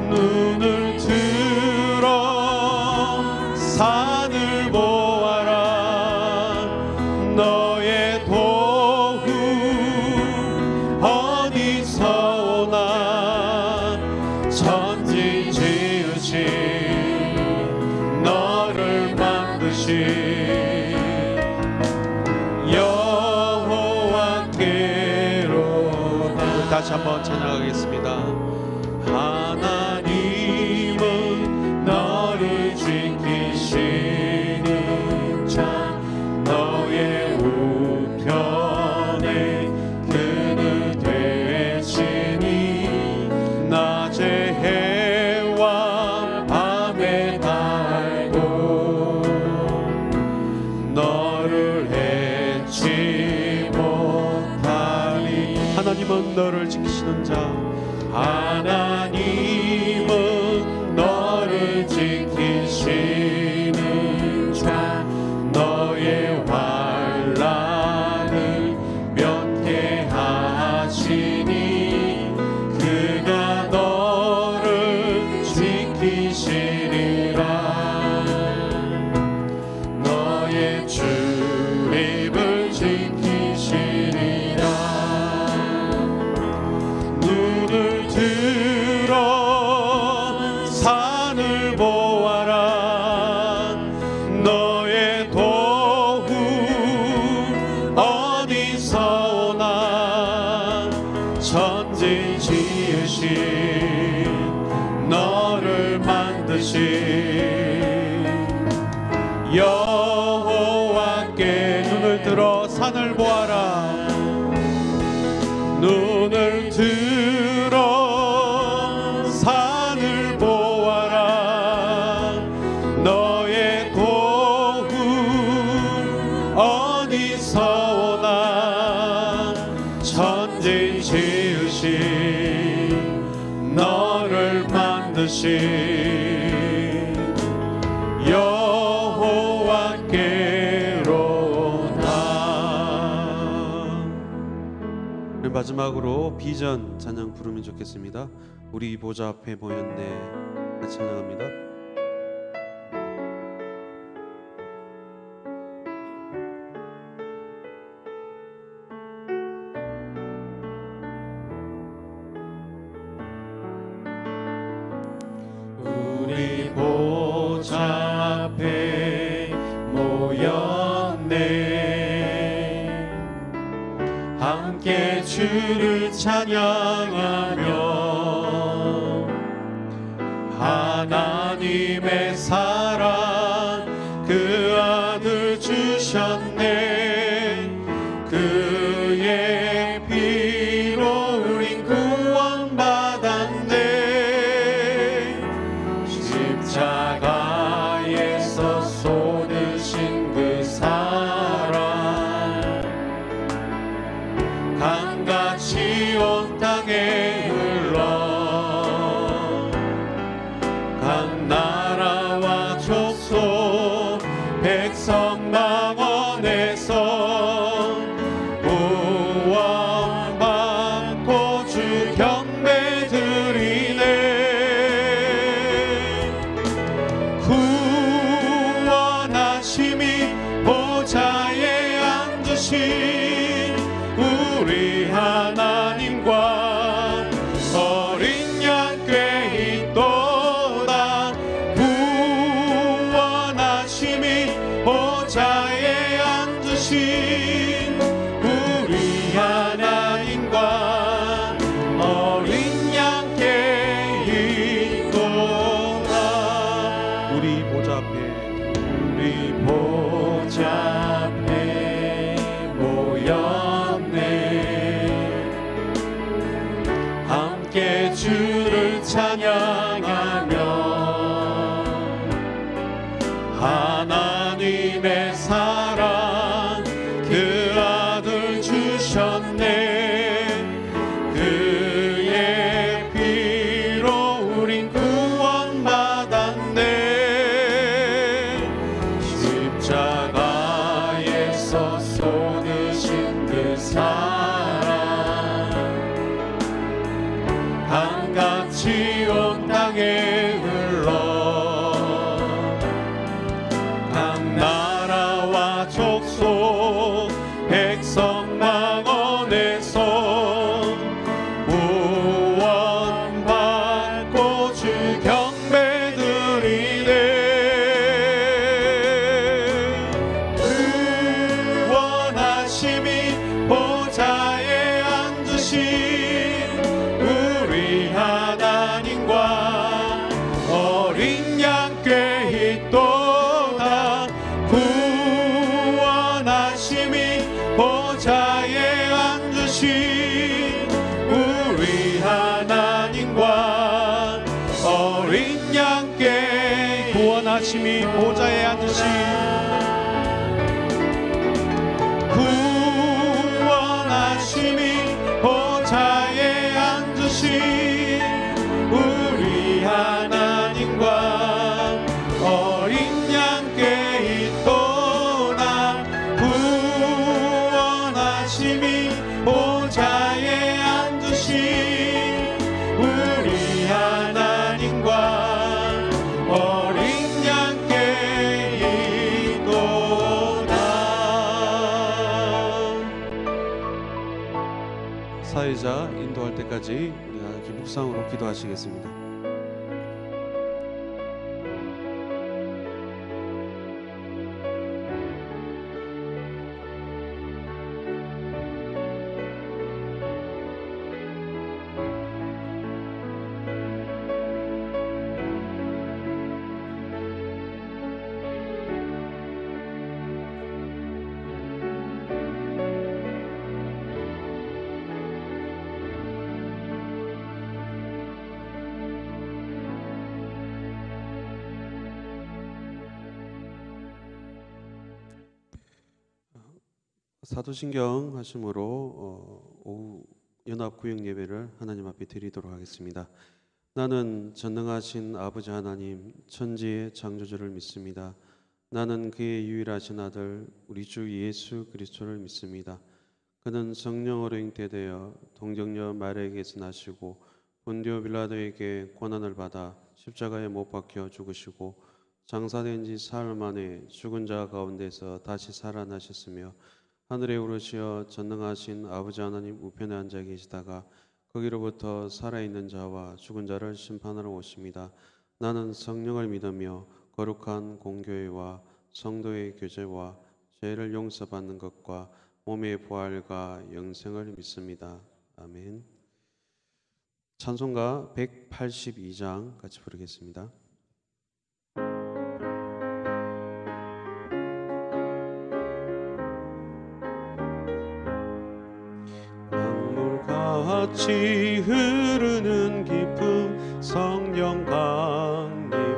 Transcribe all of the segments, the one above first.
눈을 들어 산을 보아라. 너의 도움 어디서 오나. 천지 지으신 너를 만드신 여호와께로다. 다시 한번 찬양하겠습니다. 하나님은 너를 지키시는 자, 너의 우편에 그늘 되시니. 낮의 해와 밤의 달도 너를 해치 못하리. 하나님은 너를 지키시는 자, 하나님은 너를 지키시는 자, 너의 환난을 면케하시니. 그가 너를 지키시리라. 너의 출입을 지키시리라. 눈을 들어 산을 보아라. 너의 도움 어디서 오나. 천지 지으신 너를 만드신 여호와께. 눈을 들어 산을 보아라. 눈을 들어 산을 보아라. 너의 도움 어디서 오나. 천지 지으신 너를 만드신 여호와께로다. 마지막으로 비전 찬양 부르면 좋겠습니다. 우리 보좌 앞에 모였네. 같이 찬양합니다. 우리 보좌 앞에 모였네. 함께 주를 찬양하며 하나님의 사랑 그 아들 주셨네. 그의 피로 우린 구원받았네. 십자가에서 쏟으신 그 사랑 강같이 온 땅에 흘러 각 나라와 족속 백성 망원에서 구원받고 주 경배 드리네. 구원하심이 보좌에 앉으신 우리 하나님과 어린 양께 있도다. 구원하심이 보좌에 앉으신 우리 하나님과 어린 양께 있도다. 우리 보좌 앞에 우리 보좌 앞에 모였네. 함께 주를 찬양하며 하나님의 사랑 그 아들 주셨네. 그의 피로 우린 구원받았네. 십자가에서 쏟으신 그 사랑 강같이 온 땅 향해 흘러 각 나라와 족속 백성 망원에서 구원받고 주 경배드리네. 구원하심이 보좌에 앉으신 우리 하나님과 어린 양께 있도다. 구원하심이 보좌에 앉으신 우리 하나님과 어린 양께 구원하심이 보좌에 앉으신 구원하심이 보좌에 앉으신 우리 하나님과 어린 양께 있도다. 구원하심이 보좌에 앉으신 우리 하나님과 어린 양께 있도다. 사회자 인도할 때까지 우리가 이렇게 묵상으로 기도하시겠습니다. 사도신경 하심으로 오후 연합 구역 예배를 하나님 앞에 드리도록 하겠습니다. 나는 전능하신 아버지 하나님 천지의 창조주를 믿습니다. 나는 그의 유일하신 아들 우리 주 예수 그리스도를 믿습니다. 그는 성령으로 잉태되어 동정녀 마리아에게서 나시고 본디오 빌라도에게 고난을 받아 십자가에 못 박혀 죽으시고 장사된 지 사흘 만에 죽은 자 가운데서 다시 살아나셨으며 하늘에 오르시어 전능하신 아버지 하나님 우편에 앉아 계시다가 거기로부터 살아있는 자와 죽은 자를 심판하러 오십니다. 나는 성령을 믿으며 거룩한 공교회와 성도의 교제와 죄를 용서받는 것과 몸의 부활과 영생을 믿습니다. 아멘. 찬송가 182장 같이 부르겠습니다. 같이 흐르는 기쁨 성령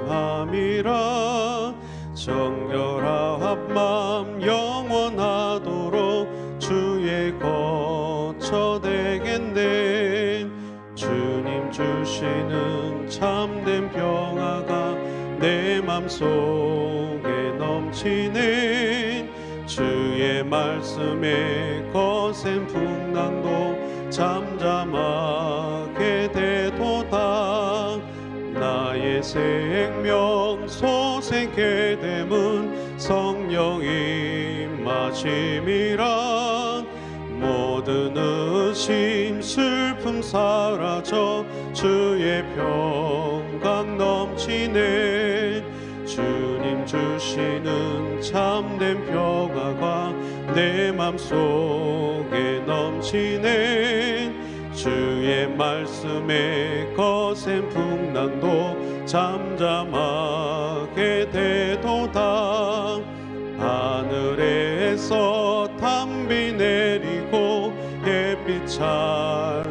강림함이라. 정결한 맘 영원하도록 주의 거처 되겠네. 주님 주시는 참된 평화가 내 맘속에 넘치네. 주의 말씀에 거센 풍랑도 잠잠하게 되도다. 나의 생명 소생케 됨은 성령 임하심이라. 모든 의심 슬픔 사라져 주의 평강 넘치네. 주님 주시는 참된 평화가 내 맘속에 넘치네. 주의 말씀에 거센 풍랑도 잠잠하게 되도다. 하늘에서 담비 내리고 햇빛 찬란함같이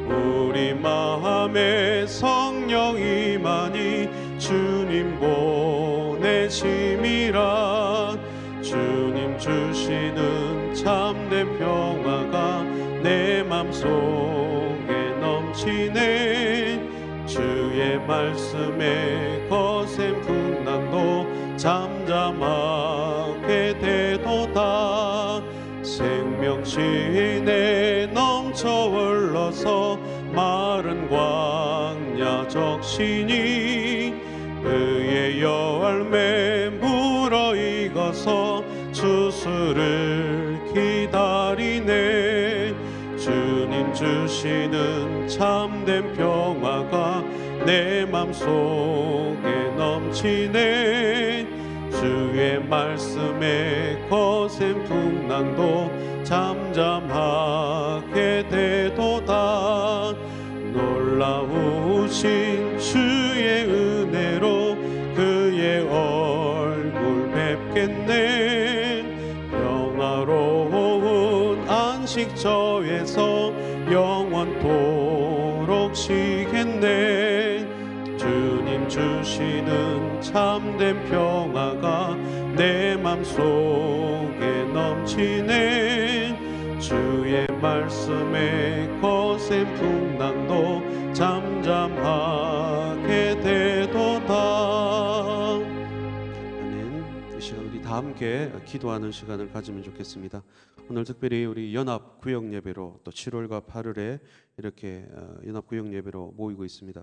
우리 마음에 성령 임하니 주님 보내심이라. 주님 주시는 참된 평화가 내 맘속에 넘치네. 주의 말씀에 거센 풍랑도 잠잠하게 되도다. 생명신에 넘쳐 흘러서 마른 마른 광야 적시니 그의 열매 물어익어서 추수를 기다리네. 주님 주시는 참된 평화가 내 맘속에 넘치네. 주의 말씀에 거센 풍랑도 잠잠하게 되도다. 놀라우신 주의 은혜로 그의 얼굴 뵙겠네. 평화로운 안식처에서 영원토록 쉬겠네. 주님 주시는 참된 평화가 내 맘속에 넘치네. 주의 말씀에 거센 풍랑도 잠잠하게 되도다. 아멘. 이 시간 우리 다 함께 기도하는 시간을 가지면 좋겠습니다. 오늘 특별히 우리 연합 구역 예배로 또 7월과 8월에 이렇게 연합 구역 예배로 모이고 있습니다.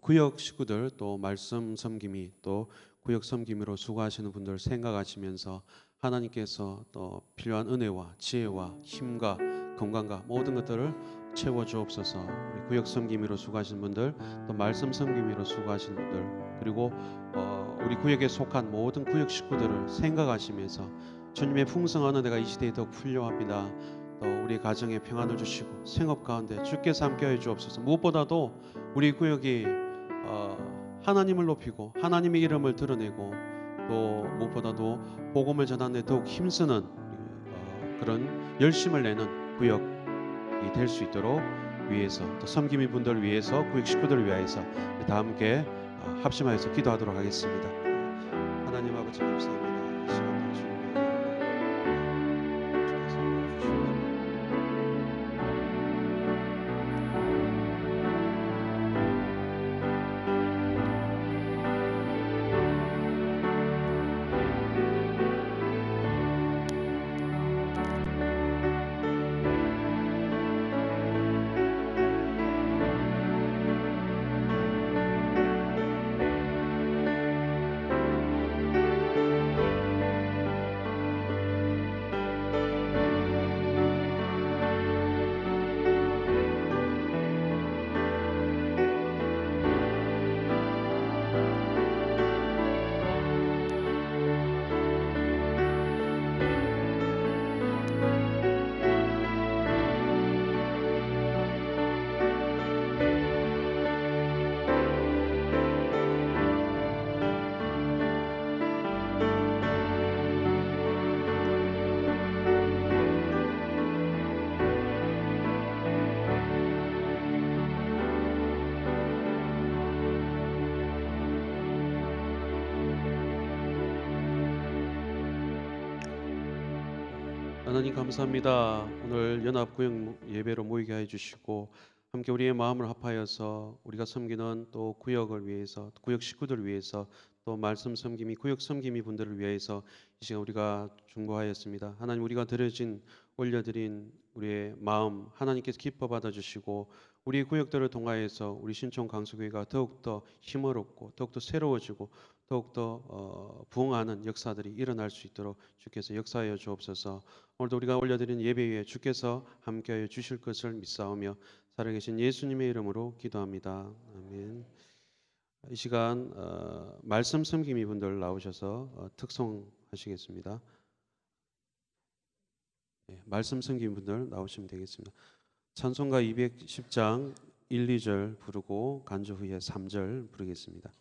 구역 식구들 또 말씀 섬김이 또 구역 섬김으로 수고하시는 분들 생각하시면서 하나님께서 또 필요한 은혜와 지혜와 힘과 건강과 모든 것들을 채워 주옵소서. 우리 구역 섬김으로 수고하시는 분들 또 말씀 섬김으로 수고하시는 분들 그리고 우리 구역에 속한 모든 구역 식구들을 생각하시면서 주님의 풍성한 은혜가 이 시대에 더욱 풀려합니다. 또 우리 가정에 평안을 주시고 생업 가운데 주께서 함께하여 주옵소서. 무엇보다도 우리 구역이 하나님을 높이고 하나님의 이름을 드러내고 또 무엇보다도 복음을 전하는 데 더욱 힘쓰는 그런 열심을 내는 구역이 될 수 있도록 위해서 또 섬김인 분들을 위해서 구역 식구들을 위하여서 다 함께 합심하여서 기도하도록 하겠습니다. 하나님 아버지 감사합니다. 이 시간 주님의 하나님 감사합니다. 오늘 연합구역 예배로 모이게 해주시고 함께 우리의 마음을 합하여서 우리가 섬기는 또 구역을 위해서 구역 식구들을 위해서 또 말씀 섬김이 구역 섬김이 분들을 위해서 이 시간 우리가 중보하였습니다. 하나님 우리가 올려드린 우리의 마음 하나님께서 기뻐 받아주시고 우리 구역들을 통하여서 우리 신촌 강수교회가 더욱더 힘을 얻고 더욱더 새로워지고 더욱더 부흥하는 역사들이 일어날 수 있도록 주께서 역사하여 주옵소서. 오늘도 우리가 올려드린 예배 위에 주께서 함께하여 주실 것을 믿사오며 살아계신 예수님의 이름으로 기도합니다. 아멘. 이 시간 말씀 섬김이 분들 나오셔서 특송하시겠습니다. 네, 말씀 섬김 분들 나오시면 되겠습니다. 찬송가 210장 1, 2절 부르고 간주 후에 3절 부르겠습니다.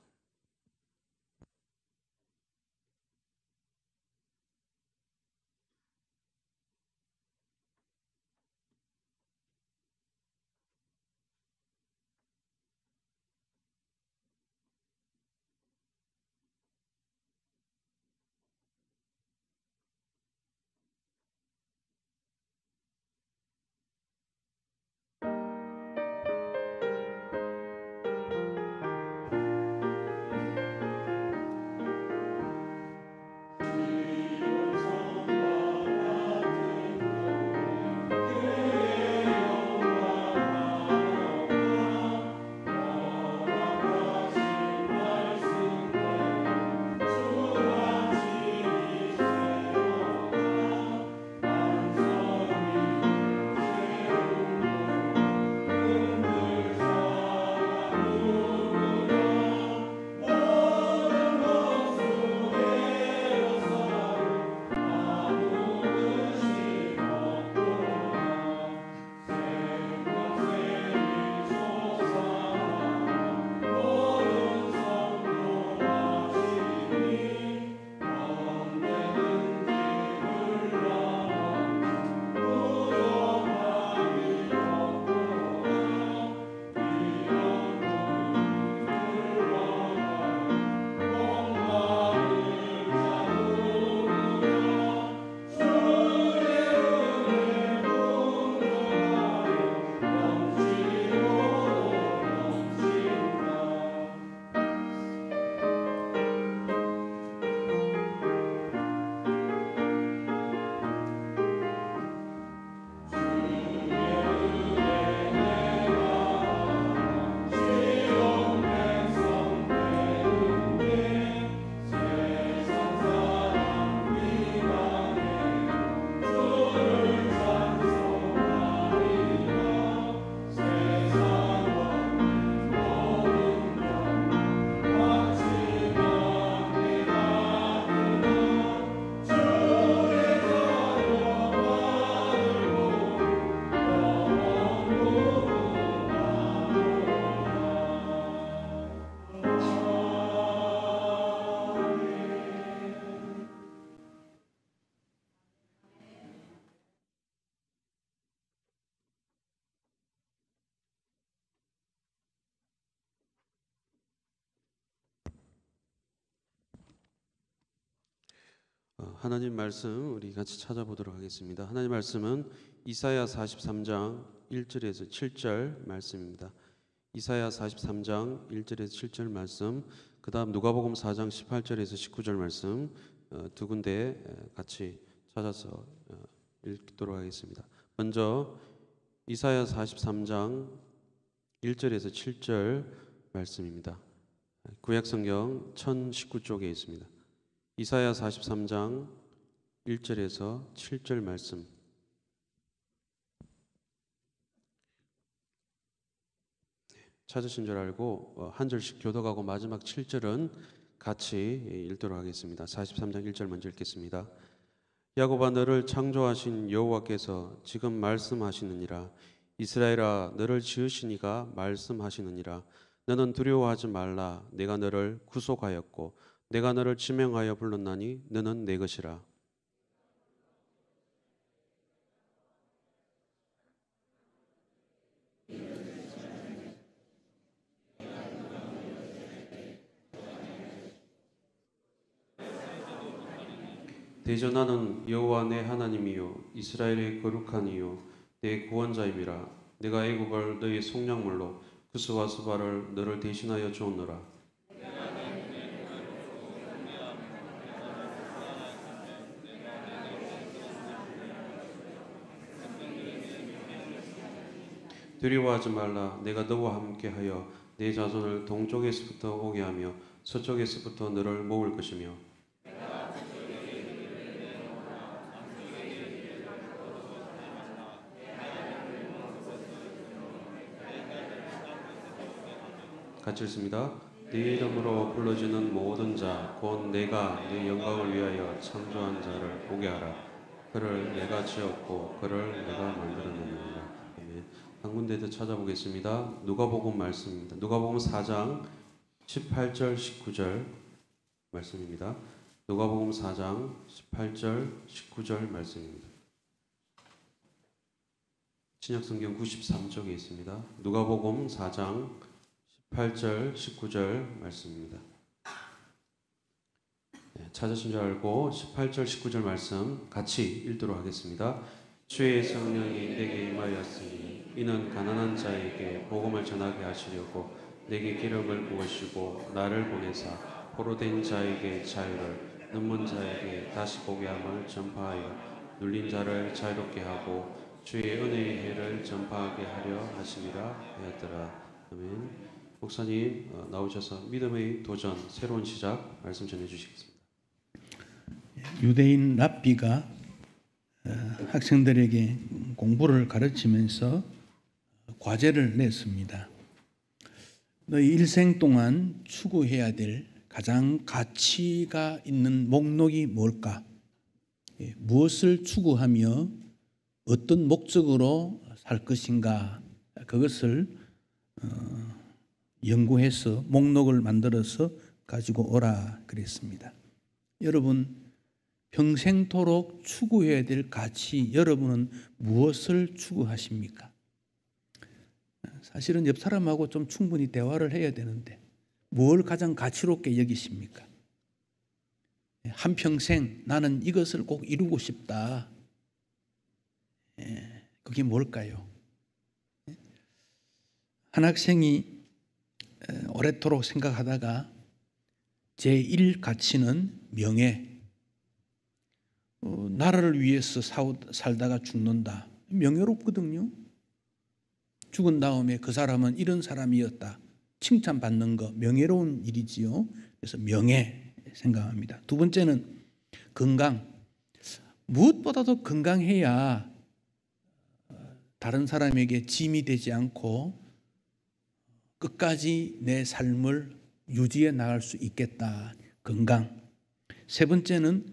하나님 말씀 우리 같이 찾아보도록 하겠습니다. 하나님 말씀은 이사야 43장 1절에서 7절 말씀입니다. 이사야 43장 1절에서 7절 말씀, 그 다음 누가복음 4장 18절에서 19절 말씀 두 군데 같이 찾아서 읽도록 하겠습니다. 먼저 이사야 43장 1절에서 7절 말씀입니다. 구약성경 1019쪽에 있습니다. 이사야 43장 1절에서 7절 말씀. 찾으신 줄 알고 한 절씩 교독하고 마지막 7절은 같이 읽도록 하겠습니다. 43장 1절 먼저 읽겠습니다. 야곱아, 너를 창조하신 여호와께서 지금 말씀하시느니라. 이스라엘아, 너를 지으신 이가 말씀하시느니라. 너는 두려워하지 말라. 내가 너를 구속하였고 내가 너를 지명하여 불렀나니 너는 내 것이라. 대전하는 여호와 내 하나님이요 이스라엘의 거룩한 이요 내 구원자임이라. 내가 애굽을 너의 속량물로 구스와 스바를 너를 대신하여 주었노라. 두려워하지 말라. 내가 너와 함께하여 내 자손을 동쪽에서부터 오게 하며 서쪽에서부터 너를 모을 것이며 같이 읽습니다. 네 이름으로 불러지는 모든 자 곧 내가 네 영광을 위하여 창조한 자를 오게 하라. 그를 내가 지었고 그를 내가 만들어냈느니라. 한 군데 더 찾아보겠습니다. 누가복음 말씀입니다. 누가복음 4장 18절 19절 말씀입니다. 누가복음 4장 18절 19절 말씀입니다. 신약성경 93쪽에 있습니다. 누가복음 4장 18절 19절 말씀입니다. 찾으신 줄 알고 18절 19절 말씀 같이 읽도록 하겠습니다. 주의 성령이 내게 임하였으니 이는 가난한 자에게 복음을 전하게 하시려고 내게 기름을 부으시고 나를 보내사 포로된 자에게 자유를, 눈먼 자에게 다시 보게 함을 전파하여 눌린 자를 자유롭게 하고 주의 은혜의 해를 전파하게 하려 하심이라 하였더라. 아멘. 목사님 나오셔서 믿음의 도전, 새로운 시작 말씀 전해 주시겠습니다. 유대인 랍비가 학생들에게 공부를 가르치면서 과제를 냈습니다. 너희 일생 동안 추구해야 될 가장 가치가 있는 목록이 뭘까? 무엇을 추구하며 어떤 목적으로 살 것인가? 그것을 연구해서 목록을 만들어서 가지고 오라 그랬습니다. 여러분, 평생토록 추구해야 될 가치, 여러분은 무엇을 추구하십니까? 사실은 옆 사람하고 좀 충분히 대화를 해야 되는데 뭘 가장 가치롭게 여기십니까? 한평생 나는 이것을 꼭 이루고 싶다. 그게 뭘까요? 한 학생이 오래도록 생각하다가 제1 가치는 명예. 나라를 위해서 살다가 죽는다. 명예롭거든요. 죽은 다음에 그 사람은 이런 사람이었다. 칭찬받는 거 명예로운 일이지요. 그래서 명예 생각합니다. 두 번째는 건강. 무엇보다도 건강해야 다른 사람에게 짐이 되지 않고 끝까지 내 삶을 유지해 나갈 수 있겠다. 건강. 세 번째는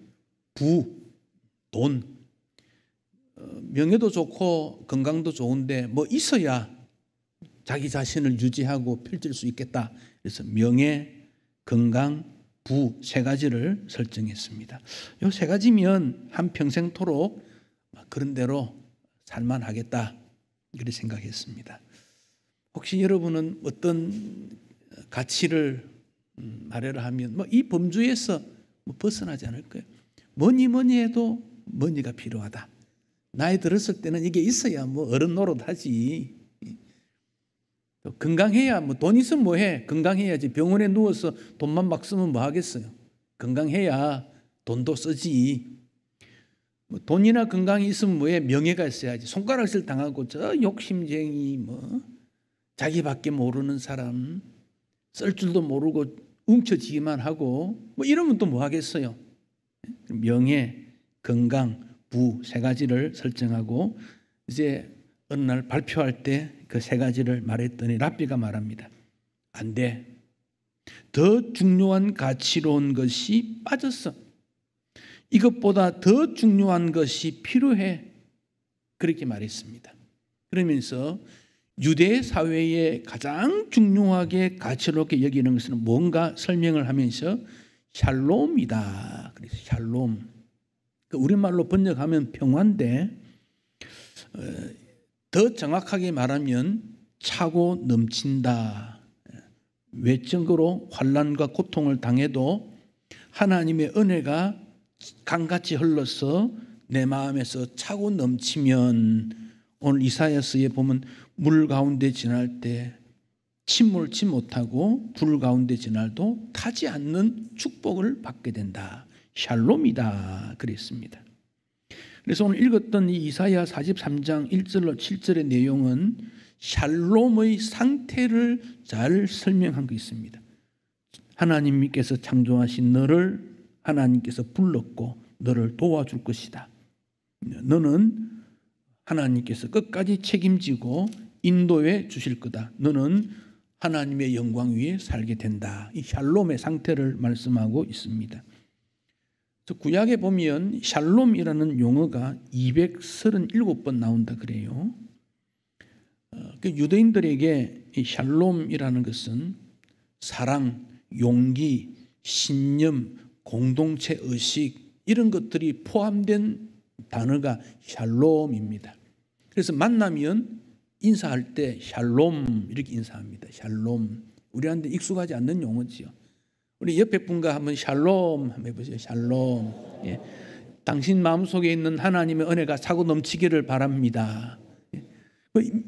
돈. 명예도 좋고 건강도 좋은데 뭐 있어야 자기 자신을 유지하고 펼칠 수 있겠다. 그래서 명예, 건강, 부 세 가지를 설정했습니다. 이 세 가지면 한평생토록 그런 대로 살만하겠다. 그렇게 생각했습니다. 혹시 여러분은 어떤 가치를 말하려 하면 이 범주에서 벗어나지 않을 거예요. 뭐니 해도 머니가 필요하다. 나이 들었을 때는 이게 있어야 뭐 어른 노릇하지. 건강해야 뭐 돈 있으면 뭐해. 건강해야지. 병원에 누워서 돈만 막 쓰면 뭐 하겠어요. 건강해야 돈도 쓰지. 뭐 돈이나 건강이 있으면 뭐해. 명예가 있어야지. 손가락질 당하고 저 욕심쟁이 뭐 자기밖에 모르는 사람 쓸 줄도 모르고 웅쳐지기만 하고 뭐 이러면 또 뭐 하겠어요. 명예, 건강, 부 세 가지를 설정하고 이제 어느 날 발표할 때 그 세 가지를 말했더니 랍비가 말합니다. 안 돼. 더 중요한 가치로운 것이 빠졌어. 이것보다 더 중요한 것이 필요해. 그렇게 말했습니다. 그러면서 유대 사회에 가장 중요하게 가치롭게 여기는 것은 뭔가 설명을 하면서 샬롬이다. 그래서 샬롬. 우리말로 번역하면 평화인데 더 정확하게 말하면 차고 넘친다. 외적으로 환난과 고통을 당해도 하나님의 은혜가 강같이 흘러서 내 마음에서 차고 넘치면 오늘 이사야서에 보면 물 가운데 지날 때 침몰치 못하고 불 가운데 지날도 타지 않는 축복을 받게 된다. 샬롬이다 그랬습니다. 그래서 오늘 읽었던 이 이사야 43장 1절로 7절의 내용은 샬롬의 상태를 잘 설명한 게 있습니다. 하나님께서 창조하신 너를 하나님께서 불렀고 너를 도와줄 것이다. 너는 하나님께서 끝까지 책임지고 인도해 주실 거다. 너는 하나님의 영광 위에 살게 된다. 이 샬롬의 상태를 말씀하고 있습니다. 구약에 보면 샬롬이라는 용어가 237번 나온다 그래요. 유대인들에게 이 샬롬이라는 것은 사랑, 용기, 신념, 공동체 의식 이런 것들이 포함된 단어가 샬롬입니다. 그래서 만나면 인사할 때 샬롬 이렇게 인사합니다. 샬롬. 우리한테 익숙하지 않는 용어지요. 우리 옆에 분과 한번 샬롬 한번 해보세요. 샬롬. 예. 당신 마음속에 있는 하나님의 은혜가 차고 넘치기를 바랍니다. 예.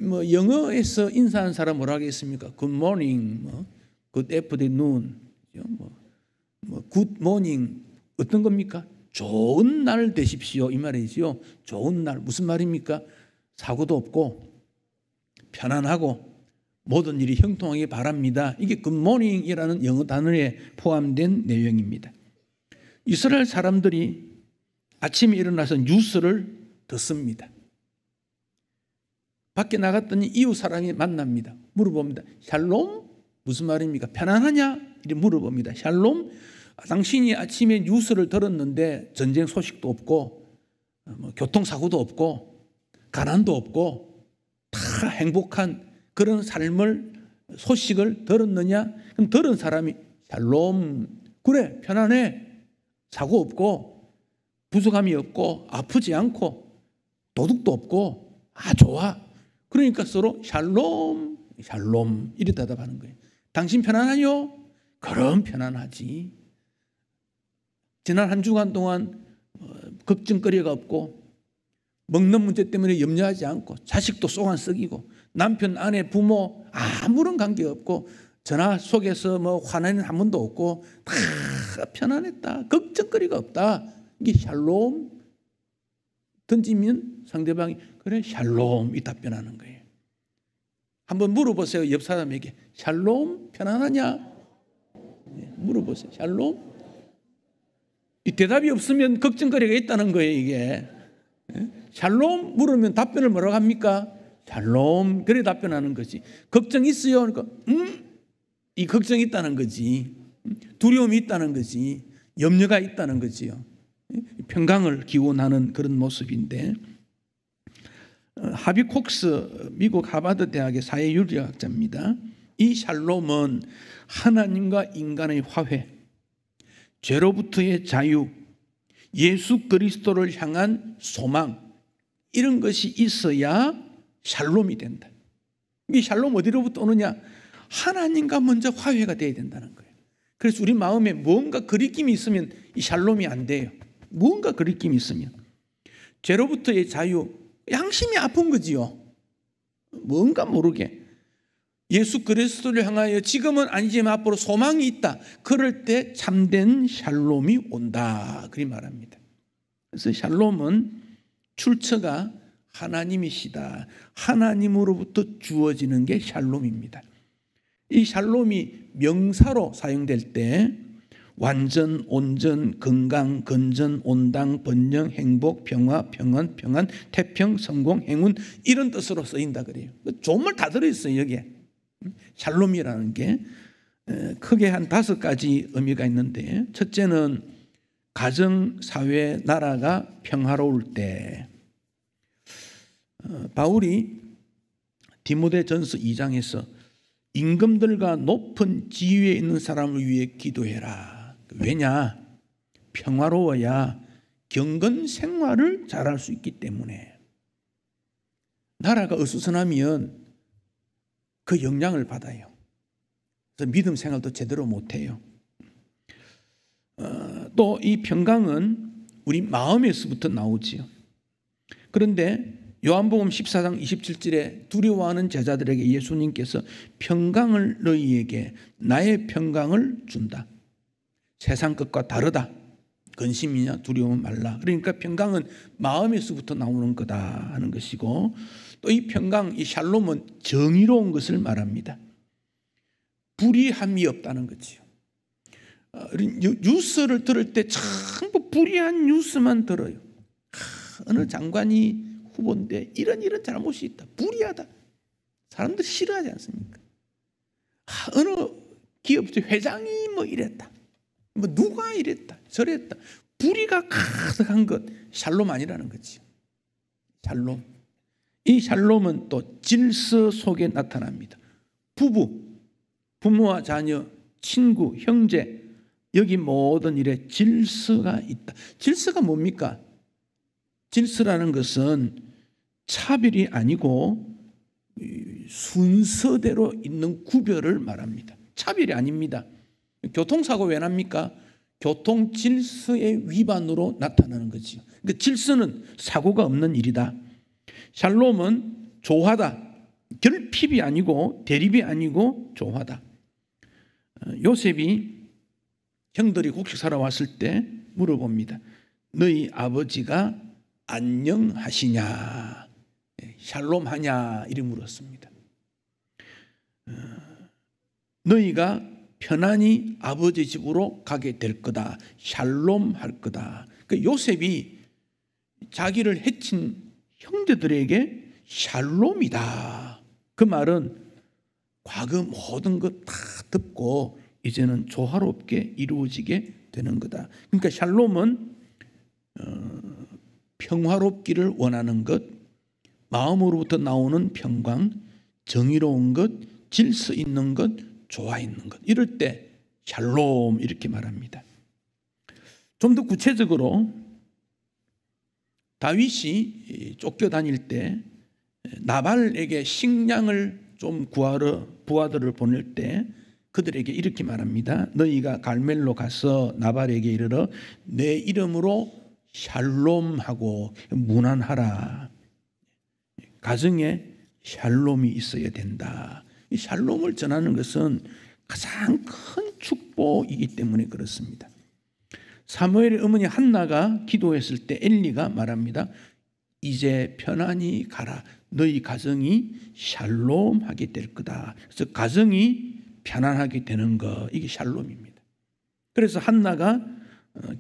뭐 영어에서 인사하는 사람 뭐라 하겠습니까? Good morning, 뭐 Good afternoon, 뭐 Good morning 어떤 겁니까? 좋은 날 되십시오 이 말이지요. 좋은 날 무슨 말입니까? 사고도 없고 편안하고 모든 일이 형통하게 바랍니다. 이게 굿모닝이라는 영어 단어에 포함된 내용입니다. 이스라엘 사람들이 아침에 일어나서 뉴스를 듣습니다. 밖에 나갔더니 이웃 사람이 만납니다. 물어봅니다. 샬롬? 무슨 말입니까? 편안하냐? 이렇게 물어봅니다. 샬롬? 당신이 아침에 뉴스를 들었는데 전쟁 소식도 없고 교통사고도 없고 가난도 없고 다 행복한 그런 삶을 소식을 들었느냐? 그럼 들은 사람이 샬롬 그래 편안해 사고 없고 부족함이 없고 아프지 않고 도둑도 없고 좋아. 그러니까 서로 샬롬 샬롬 이렇게 대답하는 거예요. 당신 편안하요? 그럼 편안하지. 지난 한 주간 동안 걱정거리가 없고 먹는 문제 때문에 염려하지 않고 자식도 쏙 안 썩이고 남편, 아내, 부모 아무런 관계 없고 전화 속에서 뭐 화나는 한 번도 없고 다 편안했다. 걱정거리가 없다. 이게 샬롬. 던지면 상대방이 그래 샬롬 이 답변하는 거예요. 한번 물어보세요. 옆 사람에게 샬롬 편안하냐? 물어보세요. 샬롬? 이 대답이 없으면 걱정거리가 있다는 거예요. 이게 샬롬 물으면 답변을 뭐라고 합니까? 샬롬 그래 답변하는 거지. 걱정 있어요? 그러니까 이 걱정이 있다는 거지. 두려움이 있다는 거지. 염려가 있다는 거지요. 평강을 기원하는 그런 모습인데 하비 콕스 미국 하버드 대학의 사회윤리학자입니다. 이 샬롬은 하나님과 인간의 화해, 죄로부터의 자유, 예수 그리스도를 향한 소망 이런 것이 있어야 샬롬이 된다. 이 샬롬 어디로부터 오느냐? 하나님과 먼저 화해가 돼야 된다는 거예요. 그래서 우리 마음에 뭔가 거리낌이 있으면 이 샬롬이 안 돼요. 뭔가 그 느낌이 있으면 죄로부터의 자유, 양심이 아픈 거지요. 뭔가 모르게 예수 그리스도를 향하여 지금은 아니지만 앞으로 소망이 있다. 그럴 때 참된 샬롬이 온다. 그리 말합니다. 그래서 샬롬은 출처가 하나님이시다. 하나님으로부터 주어지는 게 샬롬입니다. 이 샬롬이 명사로 사용될 때 완전, 온전, 건강, 건전, 온당, 번영, 행복, 평화, 평안, 평안, 태평, 성공, 행운 이런 뜻으로 쓰인다 그래요. 좋은 말 다 들어있어요. 여기에 샬롬이라는 게 크게 한 5가지 의미가 있는데, 첫째는 가정, 사회, 나라가 평화로울 때, 바울이 디모데전서 2장에서 임금들과 높은 지위에 있는 사람을 위해 기도해라. 왜냐? 평화로워야 경건 생활을 잘할 수 있기 때문에. 나라가 어수선하면 그 영향을 받아요. 그래서 믿음 생활도 제대로 못해요. 또 이 평강은 우리 마음에서부터 나오지요. 그런데 요한복음 14장 27절에 두려워하는 제자들에게 예수님께서 평강을 너희에게 나의 평강을 준다. 세상 것과 다르다. 근심이냐 두려움 말라. 그러니까 평강은 마음에서부터 나오는 거다 하는 것이고, 또 이 평강, 이 샬롬은 정의로운 것을 말합니다. 불의함이 없다는 거지요. 뉴스를 들을 때 전부 불의한 뉴스만 들어요. 어느 장관이 후보인데 이런 잘못이 있다. 불의하다. 사람들 싫어하지 않습니까? 어느 기업체 회장이 뭐 이랬다. 뭐 누가 이랬다. 저랬다. 불의가 가득한 것. 샬롬 아니라는 거지. 샬롬. 이 샬롬은 또 질서 속에 나타납니다. 부모와 자녀, 친구, 형제, 여기 모든 일에 질서가 있다. 질서가 뭡니까? 질서라는 것은 차별이 아니고 순서대로 있는 구별을 말합니다. 차별이 아닙니다. 교통사고 왜 납니까? 교통 질서의 위반으로 나타나는 거지요. 그러니까 질서는 사고가 없는 일이다. 샬롬은 조화다. 결핍이 아니고 대립이 아니고 조화다. 요셉이 형들이 곡식 사러 왔을 때 물어봅니다. 너희 아버지가 안녕하시냐, 샬롬하냐 이렇게 물었습니다. 너희가 편안히 아버지 집으로 가게 될 거다. 샬롬할 거다. 그 요셉이 자기를 해친 형제들에게 샬롬이다. 그 말은 과거 모든 것 다 듣고 이제는 조화롭게 이루어지게 되는 거다. 그러니까 샬롬은 평화롭기를 원하는 것, 마음으로부터 나오는 평강, 정의로운 것, 질서 있는 것, 조화 있는 것. 이럴 때 샬롬 이렇게 말합니다. 좀 더 구체적으로 다윗이 쫓겨다닐 때 나발에게 식량을 좀 구하러 부하들을 보낼 때 그들에게 이렇게 말합니다. 너희가 갈멜로 가서 나발에게 이르러 내 이름으로 샬롬하고 문안하라. 가정에 샬롬이 있어야 된다. 이 샬롬을 전하는 것은 가장 큰 축복이기 때문에 그렇습니다. 사무엘의 어머니 한나가 기도했을 때 엘리가 말합니다. 이제 편안히 가라. 너희 가정이 샬롬하게 될 거다. 그래서 가정이 편안하게 되는 거, 이게 샬롬입니다. 그래서 한나가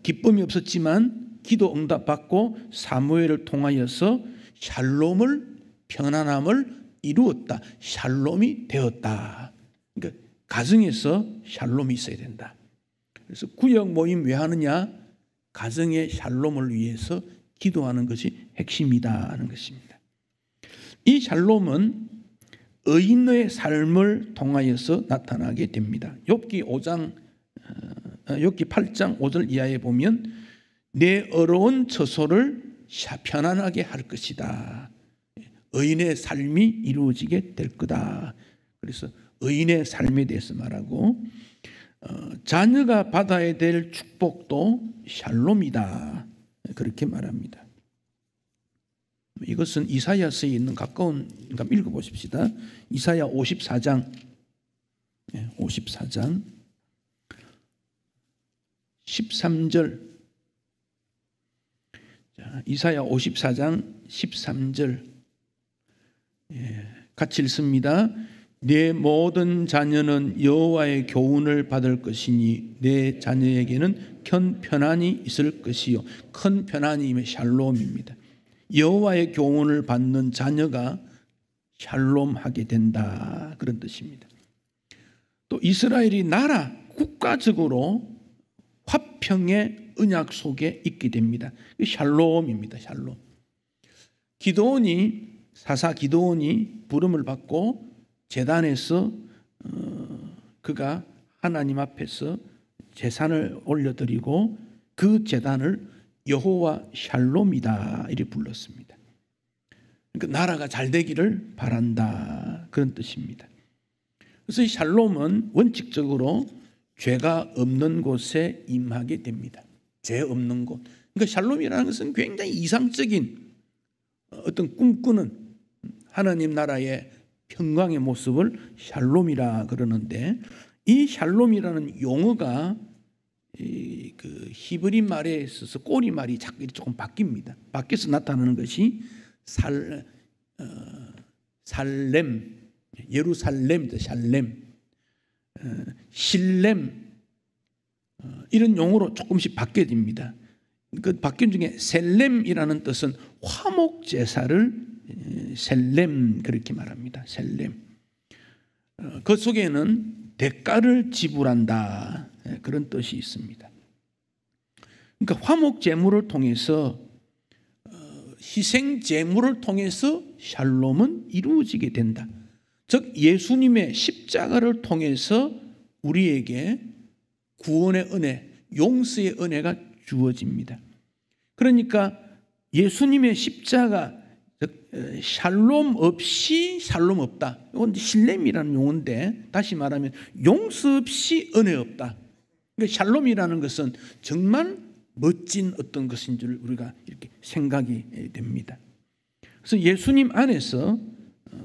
기쁨이 없었지만 기도 응답받고 사무엘을 통하여서 샬롬을, 편안함을 이루었다. 샬롬이 되었다. 그러니까 가정에서 샬롬이 있어야 된다. 그래서 구역 모임 왜 하느냐? 가정의 샬롬을 위해서 기도하는 것이 핵심이다 하는 것입니다. 이 샬롬은 의인의 삶을 통하여서 나타나게 됩니다. 욥기 8장 5절 이하에 보면 내 어려운 처소를 편안하게 할 것이다. 의인의 삶이 이루어지게 될 거다. 그래서 의인의 삶에 대해서 말하고, 자녀가 받아야 될 축복도 샬롬이다. 그렇게 말합니다. 이것은 이사야서에 있는 가까운, 읽어보십시다. 이사야 54장 54장 13절. 자, 이사야 54장 13절 같이 읽습니다. 내 모든 자녀는 여호와의 교훈을 받을 것이니 내 자녀에게는 큰 편안이 있을 것이요. 큰 편안이면 샬롬입니다. 여호와의 교훈을 받는 자녀가 샬롬하게 된다, 그런 뜻입니다. 또 이스라엘이 나라 국가적으로 화평의 언약 속에 있게 됩니다. 샬롬입니다. 샬롬. 기드온이, 사사 기드온이 부름을 받고 제단에서 그가 하나님 앞에서 제산을 올려드리고 그 제단을 여호와 샬롬이다 이렇게 불렀습니다. 그러니까 나라가 잘 되기를 바란다, 그런 뜻입니다. 그래서 이 샬롬은 원칙적으로 죄가 없는 곳에 임하게 됩니다. 죄 없는 곳. 그러니까 샬롬이라는 것은 굉장히 이상적인 어떤 꿈꾸는 하나님 나라의 평강의 모습을 샬롬이라 그러는데, 이 샬롬이라는 용어가 그 히브리 말에 있어서 꼬리 말이 자꾸 조금 바뀝니다. 바뀌어서 나타나는 것이 살렘, 예루살렘, 샬렘, 실렘, 이런 용어로 조금씩 바뀌게 됩니다. 그 바뀐 중에 셀렘이라는 뜻은 화목 제사를 셀렘, 그렇게 말합니다. 셀렘. 그 속에는 대가를 지불한다, 그런 뜻이 있습니다. 그러니까 화목 제물을 통해서, 희생 제물을 통해서 샬롬은 이루어지게 된다. 즉 예수님의 십자가를 통해서 우리에게 구원의 은혜, 용서의 은혜가 주어집니다. 그러니까 예수님의 십자가, 샬롬 없이 샬롬 없다. 이건 실렘이라는 용어인데, 다시 말하면 용서 없이 은혜 없다. 그러니까 샬롬이라는 것은 정말 멋진 어떤 것인 줄 우리가 이렇게 생각이 됩니다. 그래서 예수님 안에서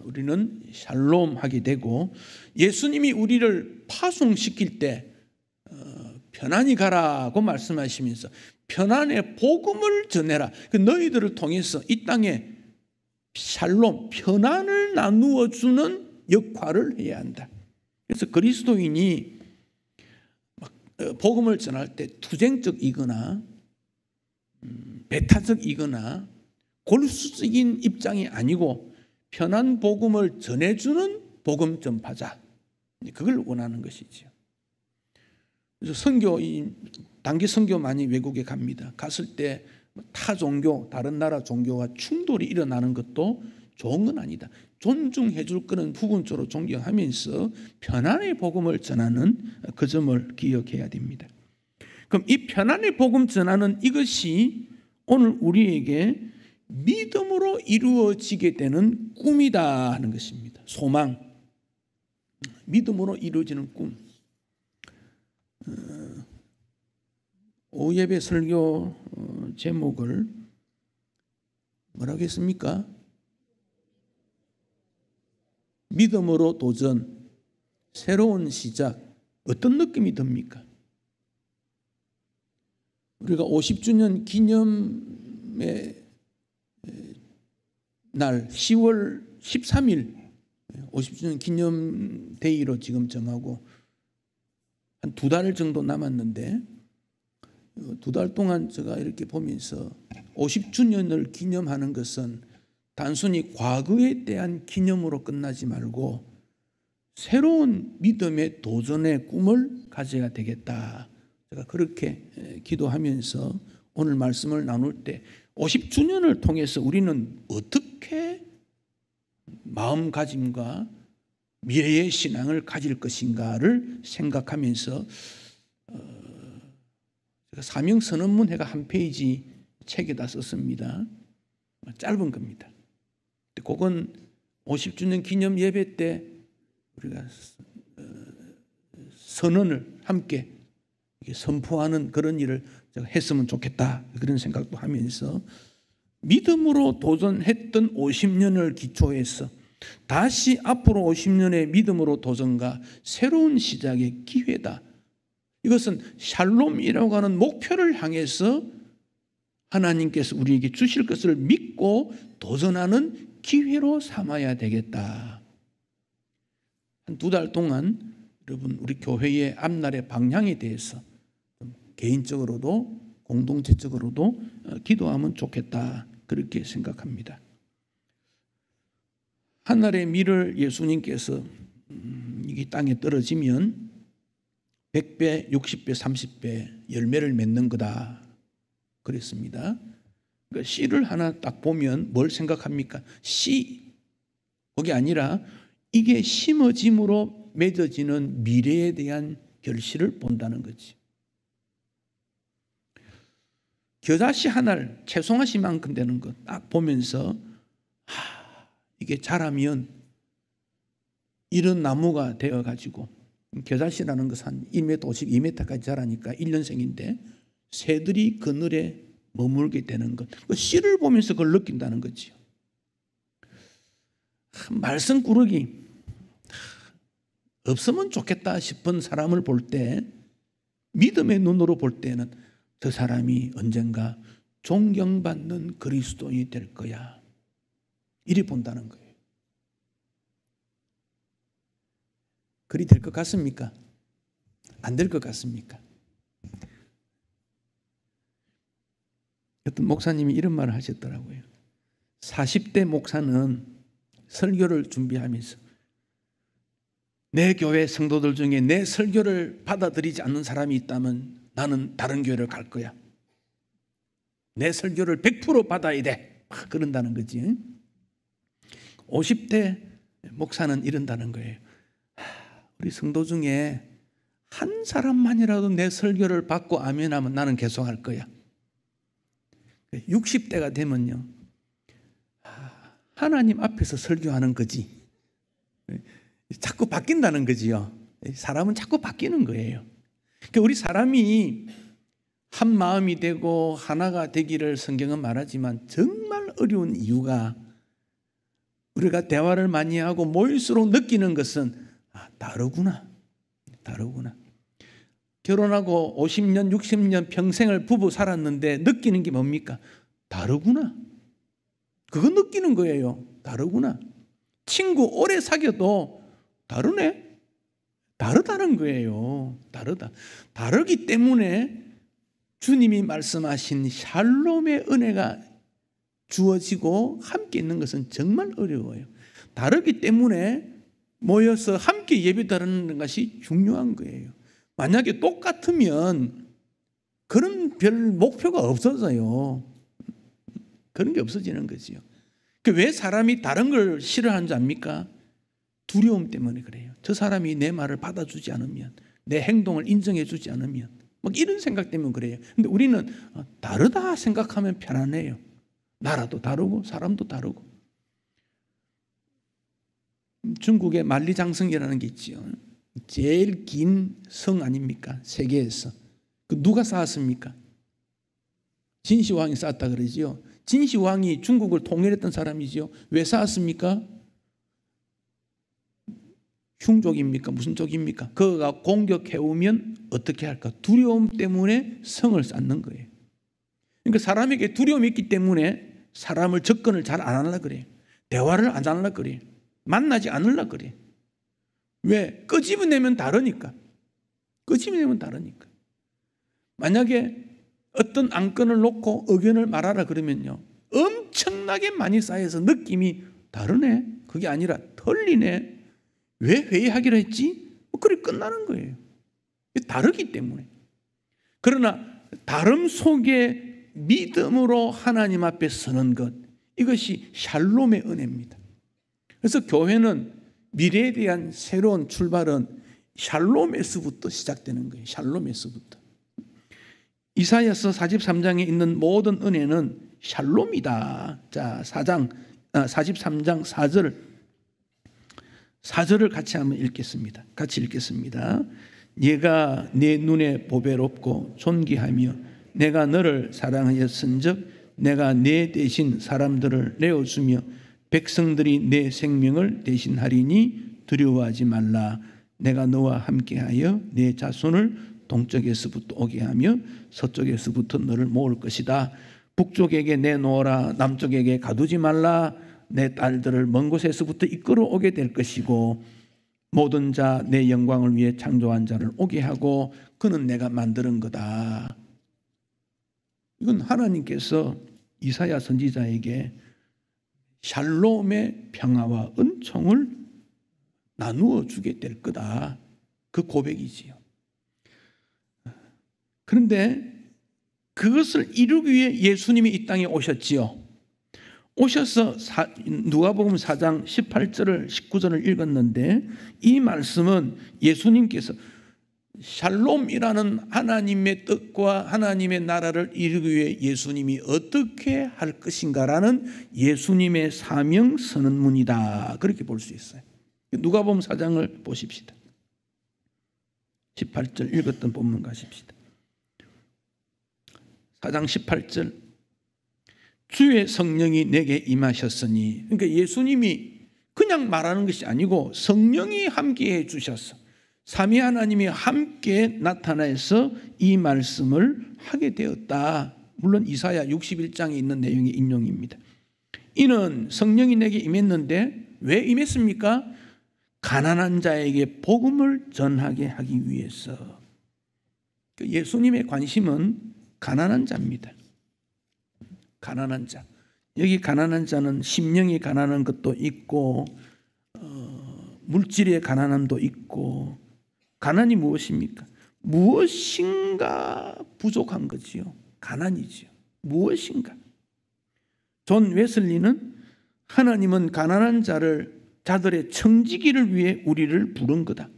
우리는 샬롬하게 되고, 예수님이 우리를 파송시킬 때 편안히 가라고 말씀하시면서 편안의 복음을 전해라. 너희들을 통해서 이 땅에 샬롬, 편안을 나누어 주는 역할을 해야 한다. 그래서 그리스도인이 복음을 전할 때 투쟁적이거나 배타적이거나 골수적인 입장이 아니고 편안 복음을 전해주는 복음 전파자, 그걸 원하는 것이죠. 그래서 단기 선교 많이 외국에 갑니다. 갔을 때 타 종교, 다른 나라 종교와 충돌이 일어나는 것도 좋은 건 아니다. 존중해 줄 거는 부분적으로 존경하면서 편안의 복음을 전하는 그 점을 기억해야 됩니다. 그럼 이 편안의 복음 전하는 이것이 오늘 우리에게 믿음으로 이루어지게 되는 꿈이다 하는 것입니다. 소망, 믿음으로 이루어지는 꿈. 오후 예배 설교 제목을 뭐라고 했습니까? 믿음으로 도전, 새로운 시작. 어떤 느낌이 듭니까? 우리가 50주년 기념의 날 10월 13일 50주년 기념 데이로 지금 정하고 한 2달 정도 남았는데, 2달 동안 제가 이렇게 보면서 50주년을 기념하는 것은 단순히 과거에 대한 기념으로 끝나지 말고 새로운 믿음의 도전의 꿈을 가져야 되겠다. 제가 그렇게 기도하면서 오늘 말씀을 나눌 때 50주년을 통해서 우리는 어떻게 마음가짐과 미래의 신앙을 가질 것인가를 생각하면서 제가 사명선언문회가 한 페이지 책에다 썼습니다. 짧은 겁니다. 그건 50주년 기념 예배 때 우리가 선언을 함께 이렇게 선포하는 그런 일을 제가 했으면 좋겠다, 그런 생각도 하면서 믿음으로 도전했던 50년을 기초해서 다시 앞으로 50년의 믿음으로 도전과 새로운 시작의 기회다. 이것은 샬롬이라고 하는 목표를 향해서 하나님께서 우리에게 주실 것을 믿고 도전하는 기회로 삼아야 되겠다. 한 2달 동안 여러분 우리 교회의 앞날의 방향에 대해서 개인적으로도 공동체적으로도 기도하면 좋겠다, 그렇게 생각합니다. 하늘의 밀을 예수님께서 이 땅에 떨어지면 100배, 60배, 30배 열매를 맺는 거다 그랬습니다. 그러니까 씨를 하나 딱 보면 뭘 생각합니까? 씨, 그게 아니라 이게 심어짐으로 맺어지는 미래에 대한 결실을 본다는 거지. 겨자씨 하나를, 채송아씨만큼 되는 것 딱 보면서 이게 자라면 이런 나무가 되어가지고, 겨자씨라는 것은 한 1m 50, 2m까지 자라니까 1년생인데 새들이 그늘에 머물게 되는 것, 그 씨를 보면서 그걸 느낀다는 거지요. 말썽꾸러기 없으면 좋겠다 싶은 사람을 볼 때, 믿음의 눈으로 볼 때는 저 사람이 언젠가 존경받는 그리스도인이 될 거야, 이리 본다는 거예요. 그리 될 것 같습니까? 안 될 것 같습니까? 어떤 목사님이 이런 말을 하셨더라고요. 40대 목사는 설교를 준비하면서 내 교회 성도들 중에 내 설교를 받아들이지 않는 사람이 있다면 나는 다른 교회를 갈 거야. 내 설교를 100% 받아야 돼. 그런다는 거지. 50대 목사는 이런다는 거예요. 우리 성도 중에 한 사람만이라도 내 설교를 받고 아멘하면 나는 계속할 거야. 60대가 되면요, 하나님 앞에서 설교하는 거지. 자꾸 바뀐다는 거지요. 사람은 자꾸 바뀌는 거예요. 그러니까 우리 사람이 한 마음이 되고 하나가 되기를 성경은 말하지만 정말 어려운 이유가, 우리가 대화를 많이 하고 모일수록 느끼는 것은 다르구나. 결혼하고 50년, 60년 평생을 부부 살았는데 느끼는 게 뭡니까? 다르구나. 그거 느끼는 거예요. 다르구나. 친구 오래 사귀어도 다르네. 다르다는 거예요. 다르기 때문에 주님이 말씀하신 샬롬의 은혜가 주어지고 함께 있는 것은 정말 어려워요. 다르기 때문에 모여서 함께 예배드리는 것이 중요한 거예요. 만약에 똑같으면 그런 별 목표가 없어져요. 그런 게 없어지는 거지요. 왜 사람이 다른 걸 싫어하는 줄 압니까? 두려움 때문에 그래요. 저 사람이 내 말을 받아주지 않으면, 내 행동을 인정해 주지 않으면, 막 이런 생각 때문에 그래요. 근데 우리는 다르다 생각하면 편안해요. 나라도 다르고 사람도 다르고. 중국의 만리장성이라는 게 있지요. 제일 긴 성 아닙니까? 세계에서. 그 누가 쌓았습니까? 진시황이 쌓았다 그러지요. 진시황이 중국을 통일했던 사람이지요. 왜 쌓았습니까? 흉족입니까? 무슨 족입니까? 그가 공격해오면 어떻게 할까? 두려움 때문에 성을 쌓는 거예요. 그러니까 사람에게 두려움이 있기 때문에 사람을 접근을 잘 안 하려고 그래요. 대화를 안 하려고 그래요. 만나지 않으려고 그래. 왜? 끄집어내면 다르니까. 만약에 어떤 안건을 놓고 의견을 말하라 그러면요, 엄청나게 많이 쌓여서 느낌이 다르네. 그게 아니라 틀리네. 왜 회의하기로 했지? 그래 끝나는 거예요. 다르기 때문에. 그러나 다름 속에 믿음으로 하나님 앞에 서는 것, 이것이 샬롬의 은혜입니다. 그래서 교회는 미래에 대한 새로운 출발은 샬롬에서부터 시작되는 거예요. 샬롬에서부터. 이사야서 43장에 있는 모든 은혜는 샬롬이다. 자, 43장 4절을 같이 한번 읽겠습니다. 네가 내 눈에 보배롭고 존귀하며 내가 너를 사랑하였은즉 내가 내 대신 사람들을 내어주며 백성들이 내 생명을 대신하리니 두려워하지 말라. 내가 너와 함께하여 내 자손을 동쪽에서부터 오게 하며 서쪽에서부터 너를 모을 것이다. 북쪽에게 내놓으라. 남쪽에게 가두지 말라. 내 딸들을 먼 곳에서부터 이끌어 오게 될 것이고 모든 자 내 영광을 위해 창조한 자를 오게 하고 그는 내가 만드는 거다. 이건 하나님께서 이사야 선지자에게 샬롬의 평화와 은총을 나누어 주게 될 거다. 그 고백이지요. 그런데 그것을 이루기 위해 예수님이 이 땅에 오셨지요. 오셔서 누가복음 4장 18절을 19절을 읽었는데 이 말씀은 예수님께서 샬롬이라는 하나님의 뜻과 하나님의 나라를 이루기 위해 예수님이 어떻게 할 것인가라는 예수님의 사명 선언문이다. 그렇게 볼 수 있어요. 누가복음 4장을 보십시다. 18절 읽었던 본문 가십시다. 4장 18절 주의 성령이 내게 임하셨으니, 그러니까 예수님이 그냥 말하는 것이 아니고 성령이 함께해 주셔서 삼위 하나님이 함께 나타나서 이 말씀을 하게 되었다. 물론 이사야 61장에 있는 내용의 인용입니다. 이는 성령이 내게 임했는데 왜 임했습니까? 가난한 자에게 복음을 전하게 하기 위해서. 예수님의 관심은 가난한 자입니다. 가난한 자. 여기 가난한 자는 심령이 가난한 것도 있고 물질의 가난함도 있고, 가난이 무엇입니까? 무엇인가 부족한 거지요. 가난이지요. 무엇인가. 존 웨슬리는 하나님은 가난한 자들의 청지기를 위해 우리를 부른 거다.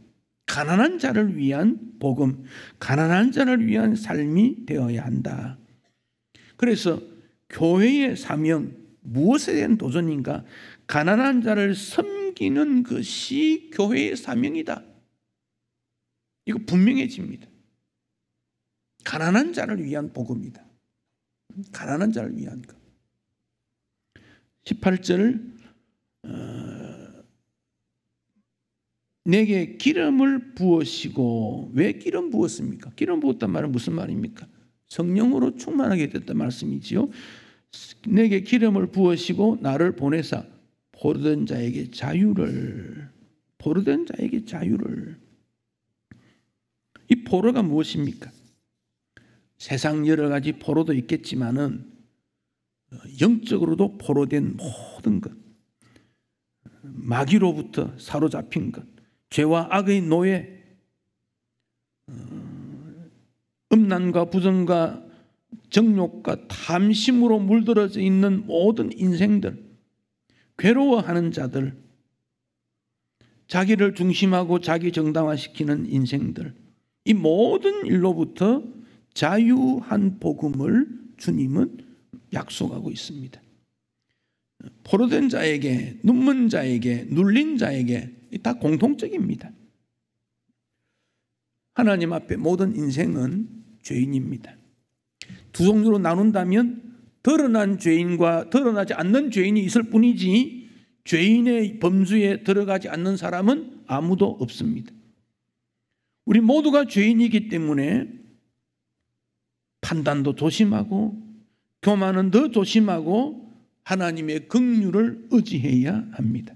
가난한 자를 위한 복음, 가난한 자를 위한 삶이 되어야 한다. 그래서 교회의 사명, 무엇에 대한 도전인가? 가난한 자를 섬기는 것이 교회의 사명이다. 이거 분명해집니다. 가난한 자를 위한 복음이다. 가난한 자를 위한 것. 18절 내게 기름을 부으시고, 왜 기름 부었습니까? 기름 부었단 말은 무슨 말입니까? 성령으로 충만하게 됐단 말씀이지요. 내게 기름을 부으시고 나를 보내사 포로된 자에게 자유를. 이 포로가 무엇입니까? 세상 여러 가지 포로도 있겠지만은 영적으로도 포로된 모든 것, 마귀로부터 사로잡힌 것, 죄와 악의 노예, 음란과 부정과 정욕과 탐심으로 물들어져 있는 모든 인생들, 괴로워하는 자들, 자기를 중심하고 자기 정당화시키는 인생들, 이 모든 일로부터 자유한 복음을 주님은 약속하고 있습니다. 포로된 자에게, 눈먼 자에게, 눌린 자에게 다 공통적입니다. 하나님 앞에 모든 인생은 죄인입니다. 두 종류로 나눈다면 드러난 죄인과 드러나지 않는 죄인이 있을 뿐이지 죄인의 범주에 들어가지 않는 사람은 아무도 없습니다. 우리 모두가 죄인이기 때문에 판단도 조심하고 교만은 더 조심하고 하나님의 긍휼을 의지해야 합니다.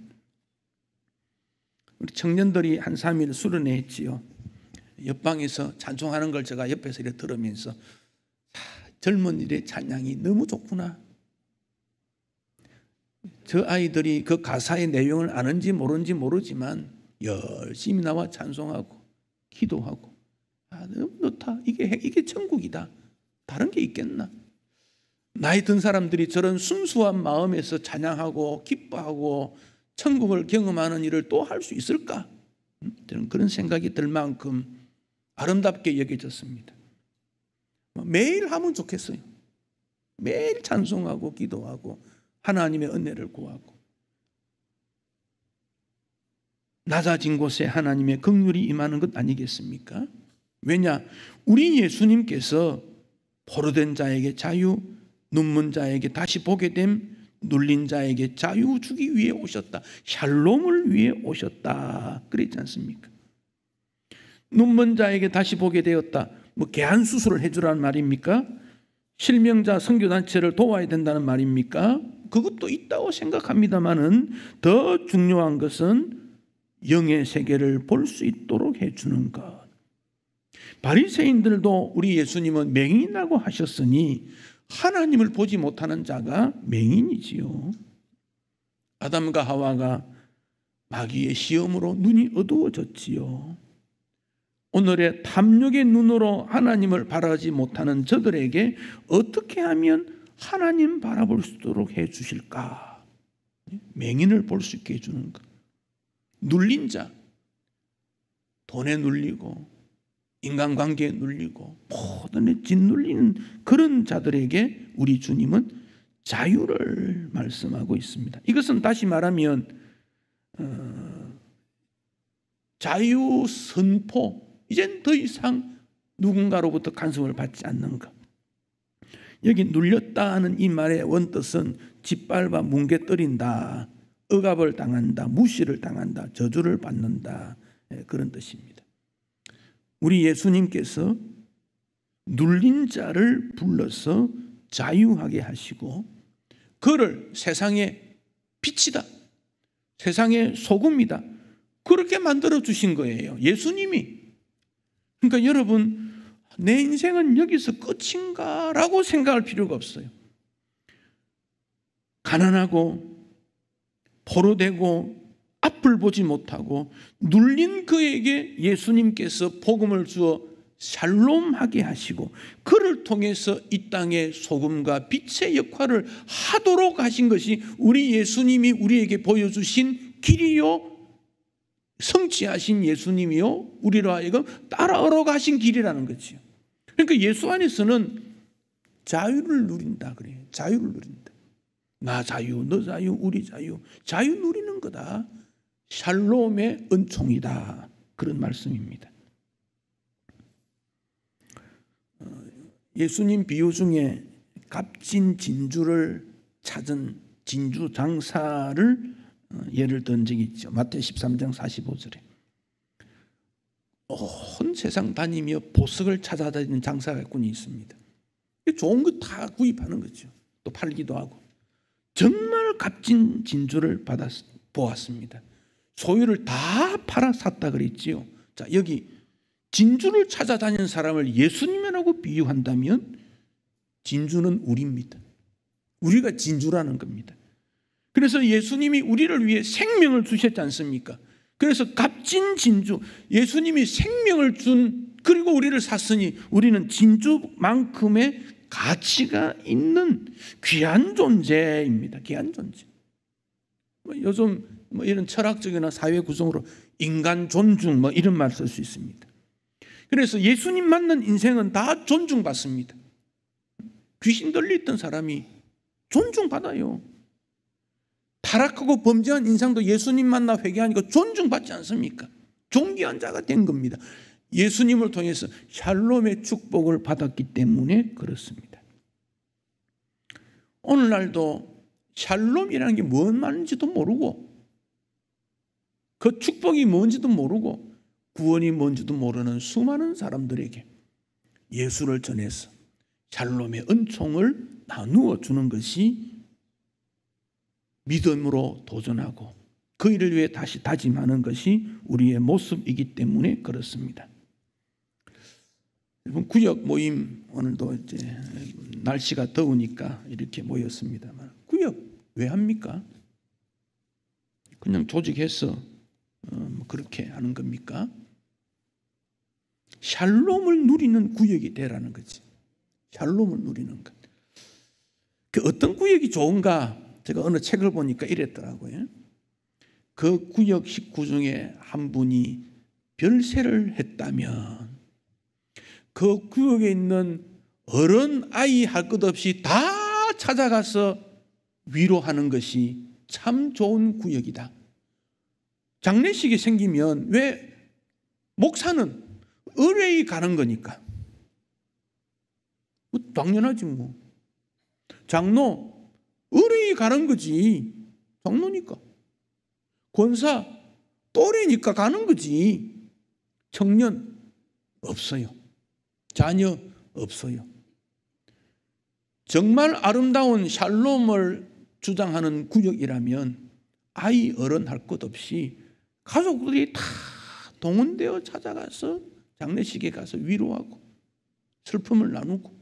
우리 청년들이 한 3일 수련회 했지요. 옆방에서 찬송하는 걸 제가 옆에서 이렇게 들으면서 젊은이들의 찬양이 너무 좋구나. 저 아이들이 그 가사의 내용을 아는지 모르는지 모르지만 열심히 나와 찬송하고 기도하고, 너무 좋다. 이게 천국이다. 다른 게 있겠나? 나이 든 사람들이 저런 순수한 마음에서 찬양하고 기뻐하고 천국을 경험하는 일을 또 할 수 있을까? 저는 그런 생각이 들 만큼 아름답게 여겨졌습니다. 매일 하면 좋겠어요. 매일 찬송하고 기도하고 하나님의 은혜를 구하고. 낮아진 곳에 하나님의 긍휼이 임하는 것 아니겠습니까? 왜냐? 우리 예수님께서 포로된 자에게 자유, 눈먼 자에게 다시 보게 됨, 눌린 자에게 자유 주기 위해 오셨다. 샬롬을 위해 오셨다. 그랬지 않습니까? 눈먼 자에게 다시 보게 되었다. 뭐 개안 수술을 해주라는 말입니까? 실명자 선교단체를 도와야 된다는 말입니까? 그것도 있다고 생각합니다만은 더 중요한 것은 영의 세계를 볼 수 있도록 해주는 것. 바리새인들도 우리 예수님은 맹인이라고 하셨으니 하나님을 보지 못하는 자가 맹인이지요. 아담과 하와가 마귀의 시험으로 눈이 어두워졌지요. 오늘의 탐욕의 눈으로 하나님을 바라지 못하는 저들에게 어떻게 하면 하나님 바라볼 수 있도록 해 주실까? 맹인을 볼 수 있게 해주는 것. 눌린 자, 돈에 눌리고 인간관계에 눌리고 모든 데 짓눌리는 그런 자들에게 우리 주님은 자유를 말씀하고 있습니다. 이것은 다시 말하면 자유 선포, 이젠 더 이상 누군가로부터 간섭을 받지 않는 것. 여기 눌렸다 하는 이 말의 원뜻은 짓밟아 뭉개뜨린다, 억압을 당한다, 무시를 당한다, 저주를 받는다, 그런 뜻입니다. 우리 예수님께서 눌린 자를 불러서 자유하게 하시고 그를 세상의 빛이다, 세상의 소금이다, 그렇게 만들어 주신 거예요, 예수님이. 그러니까 여러분, 내 인생은 여기서 끝인가 라고 생각할 필요가 없어요. 가난하고 포로되고 앞을 보지 못하고 눌린 그에게 예수님께서 복음을 주어 샬롬하게 하시고 그를 통해서 이 땅의 소금과 빛의 역할을 하도록 하신 것이 우리 예수님이 우리에게 보여주신 길이요, 성취하신 예수님이요, 우리로 하여금 따라오러 가신 길이라는 거지요. 그러니까 예수 안에서는 자유를 누린다 그래요. 자유를 누린다. 나 자유, 너 자유, 우리 자유. 자유 누리는 거다. 샬롬의 은총이다. 그런 말씀입니다. 예수님 비유 중에 값진 진주를 찾은 진주 장사를 예를 든 적이 있죠. 마태 13장 45절에 온 세상 다니며 보석을 찾아다니는 장사꾼이 있습니다. 좋은 거 다 구입하는 거죠. 또 팔기도 하고. 정말 값진 진주를 보았습니다. 소유를 다 팔아 샀다 그랬지요. 자, 여기 진주를 찾아다니는 사람을 예수님이라고 비유한다면 진주는 우리입니다. 우리가 진주라는 겁니다. 그래서 예수님이 우리를 위해 생명을 주셨지 않습니까? 그래서 값진 진주, 예수님이 생명을 준, 그리고 우리를 샀으니 우리는 진주만큼의 가치가 있는 귀한 존재입니다. 귀한 존재. 요즘 이런 철학적이나 사회 구성으로 인간 존중 이런 말 쓸 수 있습니다. 그래서 예수님 만난 인생은 다 존중받습니다. 귀신 들렸던 사람이 존중받아요. 타락하고 범죄한 인상도 예수님 만나 회개하니까 존중받지 않습니까? 존귀한 자가 된 겁니다. 예수님을 통해서 샬롬의 축복을 받았기 때문에 그렇습니다. 오늘날도 샬롬이라는 게 뭔 말인지도 모르고 그 축복이 뭔지도 모르고 구원이 뭔지도 모르는 수많은 사람들에게 예수를 전해서 샬롬의 은총을 나누어 주는 것이 믿음으로 도전하고 그 일을 위해 다시 다짐하는 것이 우리의 모습이기 때문에 그렇습니다. 여러분, 구역 모임 오늘도 이제 날씨가 더우니까 이렇게 모였습니다만 구역 왜 합니까? 그냥 조직해서 그렇게 하는 겁니까? 샬롬을 누리는 구역이 되라는 거지. 샬롬을 누리는 것. 그 어떤 구역이 좋은가? 제가 어느 책을 보니까 이랬더라고요. 그 구역 식구 중에 한 분이 별세를 했다면 그 구역에 있는 어른 아이 할 것 없이 다 찾아가서 위로하는 것이 참 좋은 구역이다. 장례식이 생기면 왜 목사는 의뢰에 가는 거니까. 당연하지 뭐. 장로 의뢰에 가는 거지. 장로니까. 권사 또래니까 가는 거지. 청년 없어요. 자녀 없어요. 정말 아름다운 샬롬을 주장하는 구역이라면 아이 어른 할 것 없이 가족들이 다 동원되어 찾아가서 장례식에 가서 위로하고 슬픔을 나누고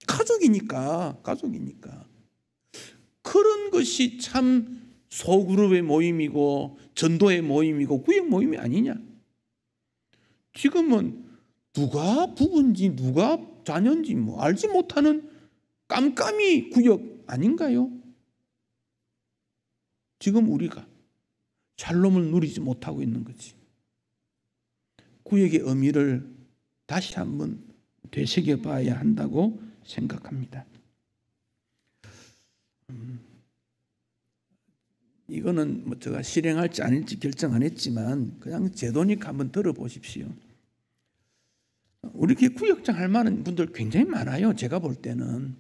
가족이니까 그런 것이 참 소그룹의 모임이고 전도의 모임이고 구역 모임이 아니냐. 지금은 누가 부부인지 누가 자녀인지 뭐 알지 못하는 깜깜이 구역 아닌가요? 지금 우리가 샬롬을 누리지 못하고 있는 거지. 구역의 의미를 다시 한번 되새겨봐야 한다고 생각합니다. 이거는 뭐 제가 실행할지 아닐지 결정 안 했지만 그냥 제도니까 한번 들어보십시오. 우리 교회 구역장 할 만한 분들 굉장히 많아요. 제가 볼 때는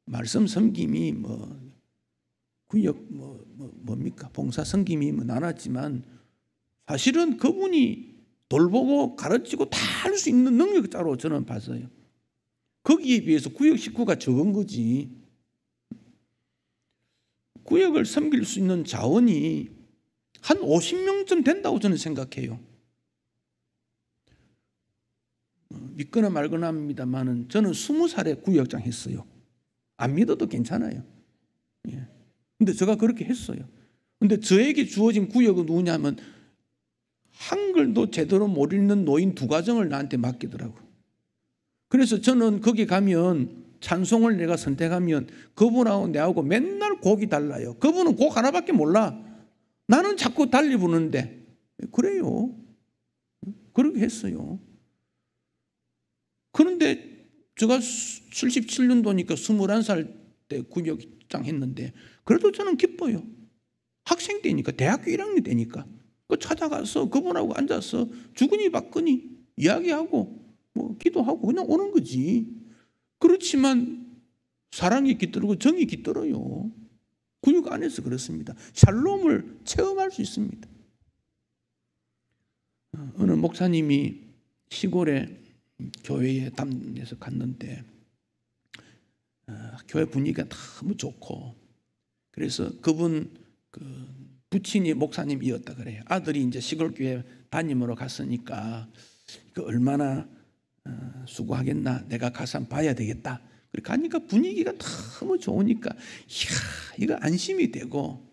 말씀 섬김이 구역 뭡니까 봉사 섬김이 나눴지만 사실은 그분이 돌보고 가르치고 다 할 수 있는 능력자로 저는 봤어요. 거기에 비해서 구역 식구가 적은 거지. 구역을 섬길 수 있는 자원이 한 50명쯤 된다고 저는 생각해요. 믿거나 말거나 합니다만은 저는 20살에 구역장 했어요. 안 믿어도 괜찮아요. 예. 근데 제가 그렇게 했어요. 근데 저에게 주어진 구역은 누구냐면 한글도 제대로 못 읽는 노인 2가정을 나한테 맡기더라고. 그래서 저는 거기 가면 찬송을 내가 선택하면 그분하고 내하고 맨날 곡이 달라요. 그분은 곡 하나밖에 몰라. 나는 자꾸 달리 부르는데. 그래요. 그렇게 했어요. 그런데 제가 77년도니까 21살 때 구역장 했는데 그래도 저는 기뻐요. 학생 때니까 대학교 1학년 때니까 그 찾아가서 그분하고 앉아서 주거니 받거니 이야기하고 뭐 기도하고 그냥 오는 거지. 그렇지만 사랑이 깃들고 정이 깃들어요. 구역 안에서 그렇습니다. 샬롬을 체험할 수 있습니다. 어느 목사님이 시골에 교회에 담에서 갔는데 교회 분위기가 너무 좋고 그래서 그분 부친이 목사님이었다 그래요. 아들이 이제 시골 교회 담임으로 갔으니까 얼마나 수고하겠나 내가 가서 한번 봐야 되겠다. 그렇게 가니까 분위기가 너무 좋으니까 이거 안심이 되고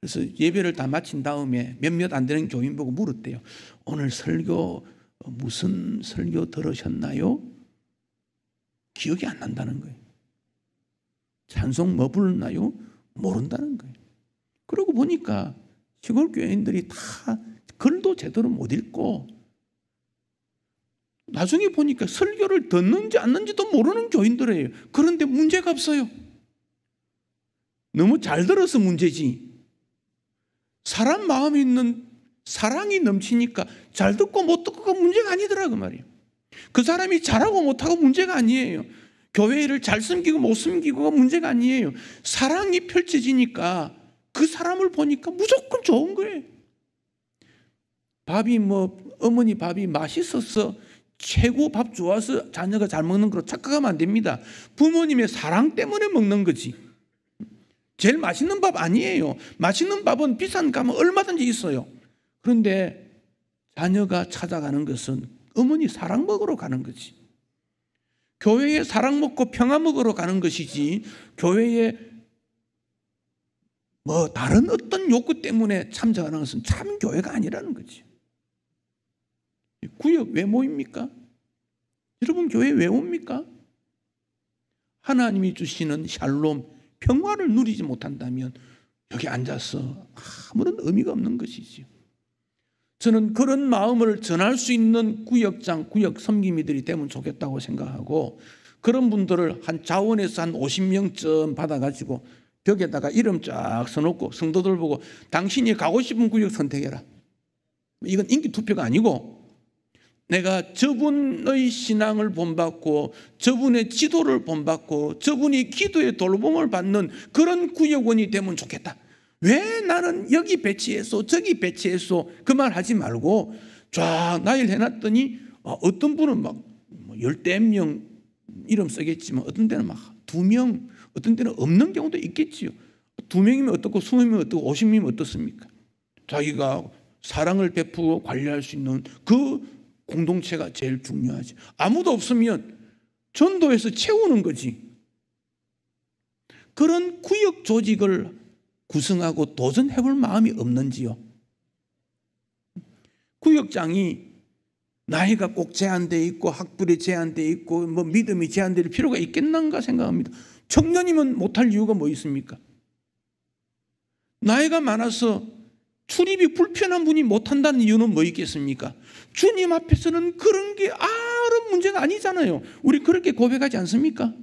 그래서 예배를 다 마친 다음에 몇몇 안 되는 교인 보고 물었대요. 오늘 설교 무슨 설교 들으셨나요? 기억이 안 난다는 거예요. 찬송 뭐 불렀나요? 모른다는 거예요. 그러고 보니까 시골 교인들이 다 글도 제대로 못 읽고 나중에 보니까 설교를 듣는지 안 듣는지도 모르는 교인들이에요. 그런데 문제가 없어요. 너무 잘 들어서 문제지. 사람 마음에 있는 사랑이 넘치니까 잘 듣고 못 듣고가 문제가 아니더라 그 말이에요. 그 사람이 잘하고 못하고 문제가 아니에요. 교회를 잘 섬기고 못 섬기고가 문제가 아니에요. 사랑이 펼쳐지니까 그 사람을 보니까 무조건 좋은 거예요. 밥이 어머니 밥이 맛있어서 최고 밥 좋아서 자녀가 잘 먹는 거로 착각하면 안 됩니다. 부모님의 사랑 때문에 먹는 거지. 제일 맛있는 밥 아니에요. 맛있는 밥은 비싼 가면 얼마든지 있어요. 그런데 자녀가 찾아가는 것은 어머니 사랑 먹으러 가는 거지. 교회에 사랑 먹고 평화 먹으러 가는 것이지 교회에 다른 어떤 욕구 때문에 참석하는 것은 참 교회가 아니라는 거지. 구역 왜 모입니까? 여러분 교회 왜 옵니까? 하나님이 주시는 샬롬 평화를 누리지 못한다면 여기 앉아서 아무런 의미가 없는 것이지요. 저는 그런 마음을 전할 수 있는 구역장, 구역 섬김이들이 되면 좋겠다고 생각하고 그런 분들을 한 자원에서 한 50명쯤 받아가지고 벽에다가 이름 쫙 써놓고 성도들 보고 당신이 가고 싶은 구역 선택해라. 이건 인기 투표가 아니고 내가 저분의 신앙을 본받고 저분의 지도를 본받고 저분이 기도의 돌봄을 받는 그런 구역원이 되면 좋겠다. 왜 나는 여기 배치했소 저기 배치했소 그 말 하지 말고 쫙 나열 해놨더니 어떤 분은 막 10명 이름 쓰겠지만 어떤 데는 막 2명 어떤 데는 없는 경우도 있겠지요. 2명이면 어떻고 20명이면 어떻고 50명이면 어떻습니까? 자기가 사랑을 베푸고 관리할 수 있는 그 공동체가 제일 중요하지. 아무도 없으면 전도해서 채우는 거지. 그런 구역 조직을 구성하고 도전해 볼 마음이 없는지요? 구역장이 나이가 꼭 제한되어 있고 학벌이 제한되어 있고 뭐 믿음이 제한될 필요가 있겠는가 생각합니다. 청년이면 못할 이유가 뭐 있습니까? 나이가 많아서 출입이 불편한 분이 못한다는 이유는 뭐 있겠습니까? 주님 앞에서는 그런 게 아무런 문제가 아니잖아요. 우리 그렇게 고백하지 않습니까?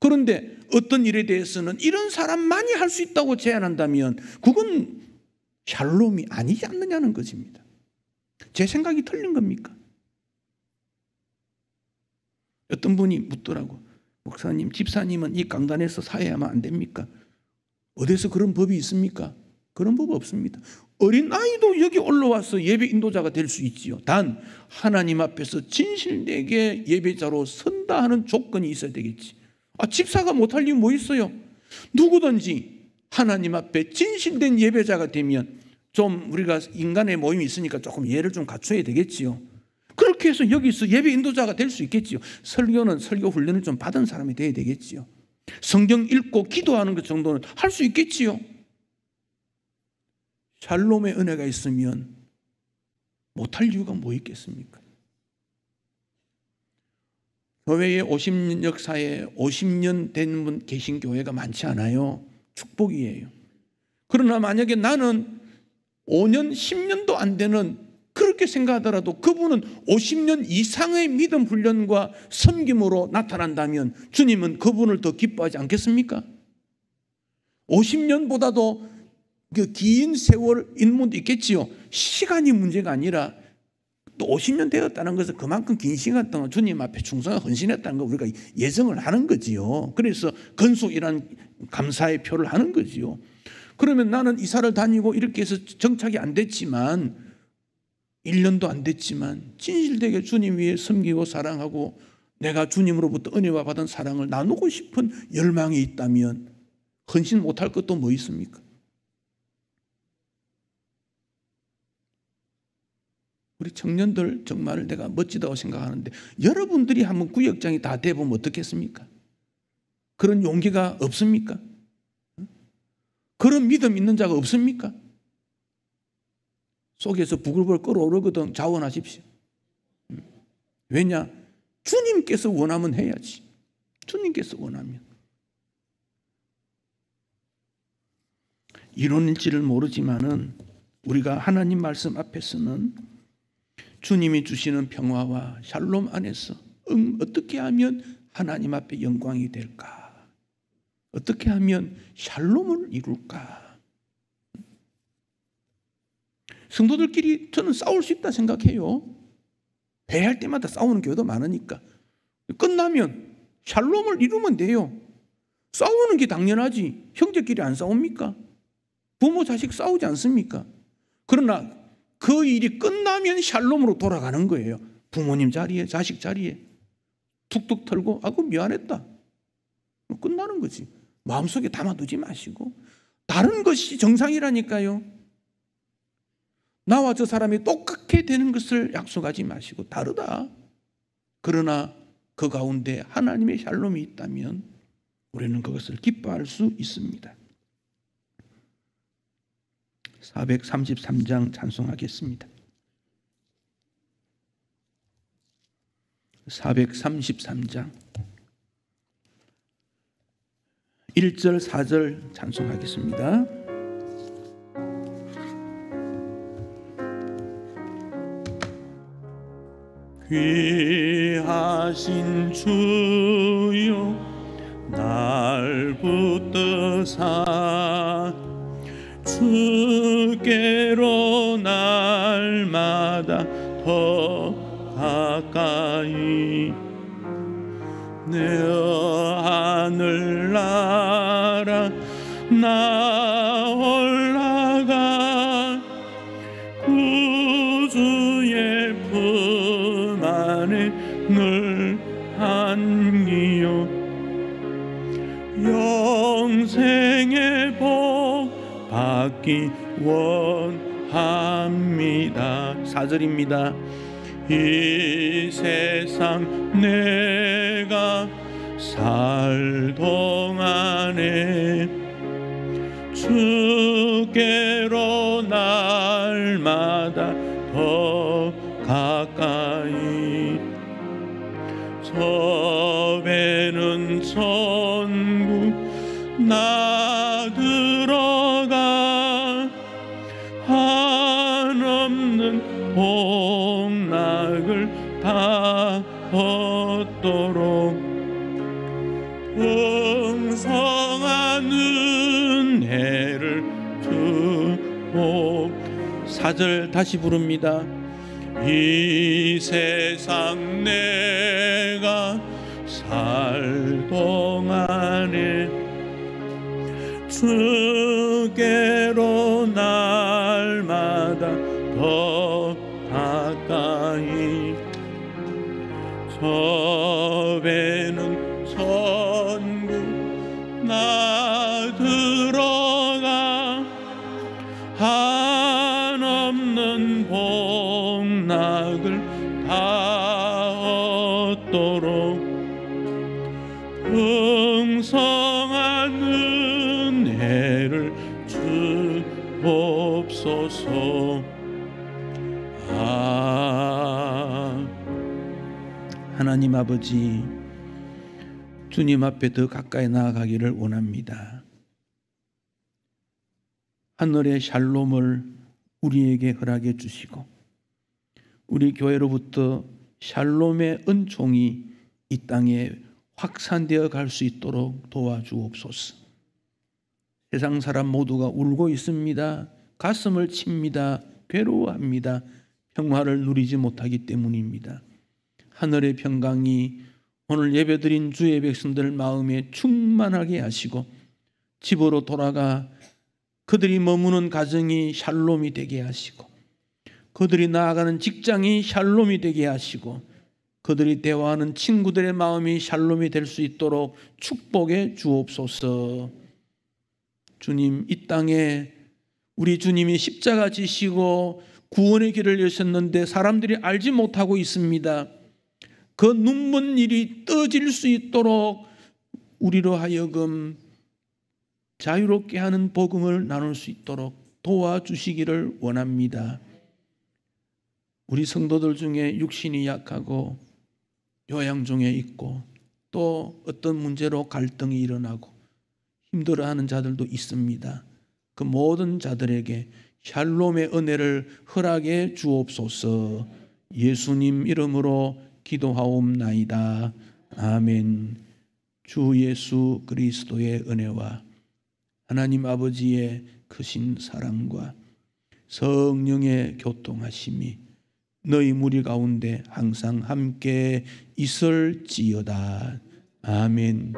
그런데 어떤 일에 대해서는 이런 사람만이 할 수 있다고 제안한다면 그건 샬롬이 아니지 않느냐는 것입니다. 제 생각이 틀린 겁니까? 어떤 분이 묻더라고. 목사님, 집사님은 이 강단에서 사회하면 안 됩니까? 어디서 그런 법이 있습니까? 그런 법 없습니다. 어린아이도 여기 올라와서 예배 인도자가 될 수 있지요. 단 하나님 앞에서 진실되게 예배자로 선다 하는 조건이 있어야 되겠지. 집사가 못할 이유 뭐 있어요? 누구든지 하나님 앞에 진실된 예배자가 되면 좀 우리가 인간의 모임이 있으니까 조금 예를 좀 갖춰야 되겠지요. 그렇게 해서 여기서 예배 인도자가 될 수 있겠지요. 설교는 설교 훈련을 좀 받은 사람이 돼야 되겠지요. 성경 읽고 기도하는 것 정도는 할 수 있겠지요. 샬롬의 은혜가 있으면 못할 이유가 뭐 있겠습니까? 교회의 50년 역사에 50년 된 분 계신 교회가 많지 않아요. 축복이에요. 그러나 만약에 나는 5년, 10년도 안 되는 그렇게 생각하더라도 그분은 50년 이상의 믿음 훈련과 섬김으로 나타난다면 주님은 그분을 더 기뻐하지 않겠습니까? 50년보다도 그 긴 세월 인문도 있겠지요. 시간이 문제가 아니라 또 50년 되었다는 것은 그만큼 긴 시간 동안 주님 앞에 충성하고 헌신했다는 걸 우리가 예정을 하는 거지요. 그래서 건속이라는 감사의 표를 하는 거지요. 그러면 나는 이사를 다니고 이렇게 해서 정착이 안 됐지만 1년도 안 됐지만 진실되게 주님 위에 섬기고 사랑하고 내가 주님으로부터 은혜와 받은 사랑을 나누고 싶은 열망이 있다면 헌신 못할 것도 뭐 있습니까? 우리 청년들 정말 내가 멋지다고 생각하는데 여러분들이 한번 구역장이 다 돼보면 어떻겠습니까? 그런 용기가 없습니까? 그런 믿음 있는 자가 없습니까? 속에서 부글부글 끓어오르거든. 자원하십시오. 왜냐? 주님께서 원하면 해야지. 주님께서 원하면. 이론일지를 모르지만은 우리가 하나님 말씀 앞에서는 주님이 주시는 평화와 샬롬 안에서 어떻게 하면 하나님 앞에 영광이 될까? 어떻게 하면 샬롬을 이룰까? 성도들끼리 저는 싸울 수 있다 생각해요. 회의할 때마다 싸우는 교회도 많으니까. 끝나면 샬롬을 이루면 돼요. 싸우는 게 당연하지. 형제끼리 안 싸웁니까? 부모 자식 싸우지 않습니까? 그러나 그 일이 끝나면 샬롬으로 돌아가는 거예요. 부모님 자리에 자식 자리에 툭툭 털고 아이고 미안했다. 끝나는 거지. 마음속에 담아두지 마시고 다른 것이 정상이라니까요. 나와 저 사람이 똑같게 되는 것을 약속하지 마시고 다르다. 그러나 그 가운데 하나님의 샬롬이 있다면 우리는 그것을 기뻐할 수 있습니다. 433장 찬송하겠습니다. 433장 1절 4절 찬송하겠습니다. 귀하신 주여 날 붙드사 더 가까이 내 하늘나라 나 올라가 구주의 품 안에 늘 안기요 영생의 복 받기 원합니다. 4절입니다. 이 세상 내가 살 동안에 주께로 날마다 더 가까이 섭에는 천국 나 들어가 한없는 복락을 다 얻도록 풍성한 은혜를 주옵 4절 다시 부릅니다. 이 세상 내가 살 동안에 주께로 날마다 더 가까이 섭에는 천국 나 들어가 한없는 복락을 다 얻도록 풍성한 은혜를 주옵소서. 하나님 아버지, 주님 앞에 더 가까이 나아가기를 원합니다. 하늘의 샬롬을 우리에게 허락해 주시고 우리 교회로부터 샬롬의 은총이 이 땅에 확산되어 갈 수 있도록 도와주옵소서. 세상 사람 모두가 울고 있습니다. 가슴을 칩니다. 괴로워합니다. 평화를 누리지 못하기 때문입니다. 하늘의 평강이 오늘 예배드린 주의 백성들 마음에 충만하게 하시고 집으로 돌아가 그들이 머무는 가정이 샬롬이 되게 하시고 그들이 나아가는 직장이 샬롬이 되게 하시고 그들이 대화하는 친구들의 마음이 샬롬이 될 수 있도록 축복해 주옵소서. 주님, 이 땅에 우리 주님이 십자가 지시고 구원의 길을 여셨는데 사람들이 알지 못하고 있습니다. 그 눈먼 일이 떠질 수 있도록 우리로 하여금 자유롭게 하는 복음을 나눌 수 있도록 도와주시기를 원합니다. 우리 성도들 중에 육신이 약하고 요양 중에 있고 또 어떤 문제로 갈등이 일어나고 힘들어하는 자들도 있습니다. 그 모든 자들에게 샬롬의 은혜를 허락해 주옵소서. 예수님 이름으로 기도하옵나이다. 아멘. 주 예수 그리스도의 은혜와 하나님 아버지의 크신 사랑과 성령의 교통하심이 너희 무리 가운데 항상 함께 있을지어다. 아멘.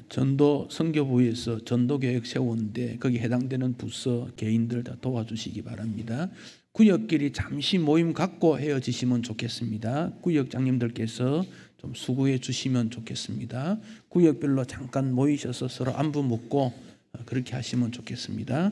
전도 선교부에서 전도계획 세우는데 거기 해당되는 부서 개인들 다 도와주시기 바랍니다. 구역끼리 잠시 모임 갖고 헤어지시면 좋겠습니다. 구역장님들께서 좀 수고해 주시면 좋겠습니다. 구역별로 잠깐 모이셔서 서로 안부 묻고 그렇게 하시면 좋겠습니다.